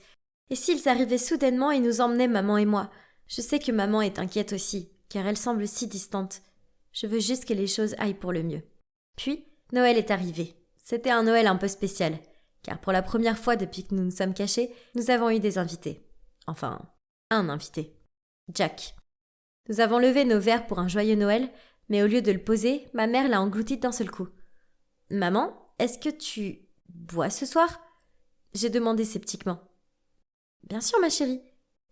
Et s'ils arrivaient soudainement et nous emmenaient maman et moi ? Je sais que maman est inquiète aussi, car elle semble si distante. Je veux juste que les choses aillent pour le mieux. Puis, Noël est arrivé. C'était un Noël un peu spécial, car pour la première fois depuis que nous nous sommes cachés, nous avons eu des invités. Enfin, un invité. Jack. Nous avons levé nos verres pour un joyeux Noël, mais au lieu de le poser, ma mère l'a englouti d'un seul coup. « Maman, est-ce que tu bois ce soir ?» J'ai demandé sceptiquement. « Bien sûr, ma chérie.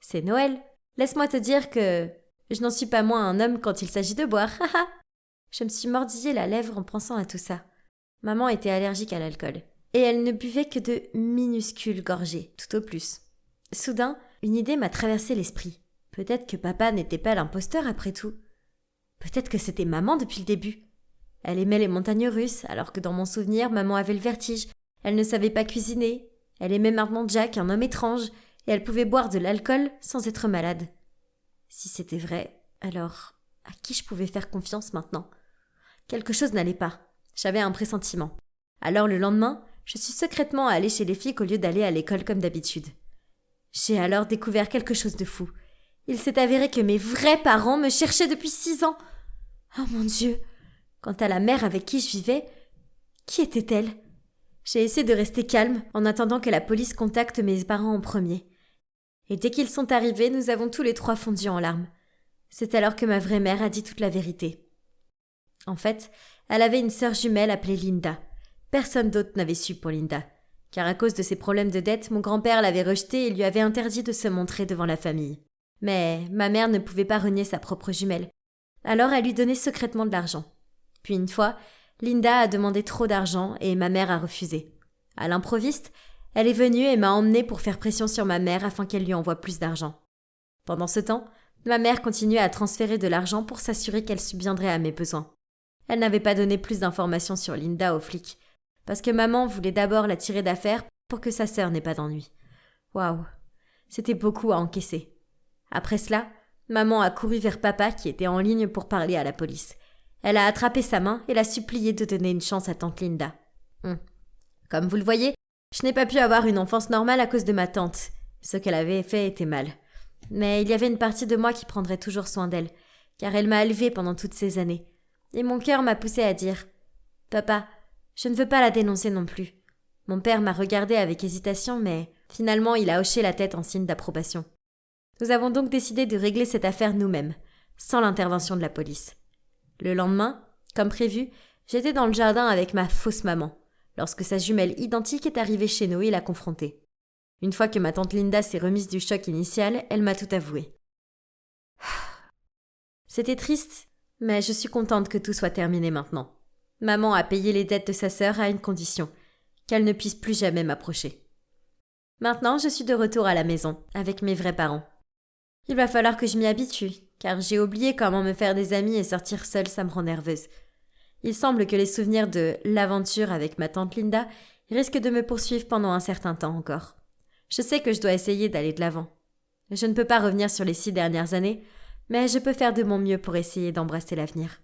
C'est Noël. Laisse-moi te dire que je n'en suis pas moins un homme quand il s'agit de boire. Haha !» Je me suis mordillé la lèvre en pensant à tout ça. Maman était allergique à l'alcool. Et elle ne buvait que de minuscules gorgées, tout au plus. Soudain, une idée m'a traversé l'esprit. Peut-être que papa n'était pas l'imposteur après tout. Peut-être que c'était maman depuis le début. Elle aimait les montagnes russes, alors que dans mon souvenir, maman avait le vertige. Elle ne savait pas cuisiner. Elle aimait maintenant Jack, un homme étrange, et elle pouvait boire de l'alcool sans être malade. Si c'était vrai, alors à qui je pouvais faire confiance maintenant ? Quelque chose n'allait pas. J'avais un pressentiment. Alors le lendemain, je suis secrètement allée chez les flics au lieu d'aller à l'école comme d'habitude. J'ai alors découvert quelque chose de fou. Il s'est avéré que mes vrais parents me cherchaient depuis 6 ans. Oh mon Dieu! Quant à la mère avec qui je vivais, qui était-elle? J'ai essayé de rester calme en attendant que la police contacte mes parents en premier. Et dès qu'ils sont arrivés, nous avons tous les 3 fondu en larmes. C'est alors que ma vraie mère a dit toute la vérité. En fait, elle avait une sœur jumelle appelée Linda. Personne d'autre n'avait su pour Linda, car à cause de ses problèmes de dette, mon grand-père l'avait rejetée et lui avait interdit de se montrer devant la famille. Mais ma mère ne pouvait pas renier sa propre jumelle. Alors elle lui donnait secrètement de l'argent. Puis une fois, Linda a demandé trop d'argent et ma mère a refusé. À l'improviste, elle est venue et m'a emmenée pour faire pression sur ma mère afin qu'elle lui envoie plus d'argent. Pendant ce temps, ma mère continuait à transférer de l'argent pour s'assurer qu'elle subviendrait à mes besoins. Elle n'avait pas donné plus d'informations sur Linda aux flics, parce que maman voulait d'abord la tirer d'affaire pour que sa sœur n'ait pas d'ennui. Waouh, c'était beaucoup à encaisser. Après cela, maman a couru vers papa qui était en ligne pour parler à la police. Elle a attrapé sa main et l'a supplié de donner une chance à tante Linda. Comme vous le voyez, je n'ai pas pu avoir une enfance normale à cause de ma tante. Ce qu'elle avait fait était mal. Mais il y avait une partie de moi qui prendrait toujours soin d'elle, car elle m'a élevée pendant toutes ces années. Et mon cœur m'a poussée à dire « Papa, je ne veux pas la dénoncer non plus. » Mon père m'a regardée avec hésitation, mais finalement il a hoché la tête en signe d'approbation. Nous avons donc décidé de régler cette affaire nous-mêmes, sans l'intervention de la police. Le lendemain, comme prévu, j'étais dans le jardin avec ma fausse maman, lorsque sa jumelle identique est arrivée chez nous et l'a confrontée. Une fois que ma tante Linda s'est remise du choc initial, elle m'a tout avoué. C'était triste, mais je suis contente que tout soit terminé maintenant. Maman a payé les dettes de sa sœur à une condition, qu'elle ne puisse plus jamais m'approcher. Maintenant, je suis de retour à la maison, avec mes vrais parents. Il va falloir que je m'y habitue, car j'ai oublié comment me faire des amis et sortir seule, ça me rend nerveuse. Il semble que les souvenirs de l'aventure avec ma tante Linda risquent de me poursuivre pendant un certain temps encore. Je sais que je dois essayer d'aller de l'avant. Je ne peux pas revenir sur les 6 dernières années, mais je peux faire de mon mieux pour essayer d'embrasser l'avenir.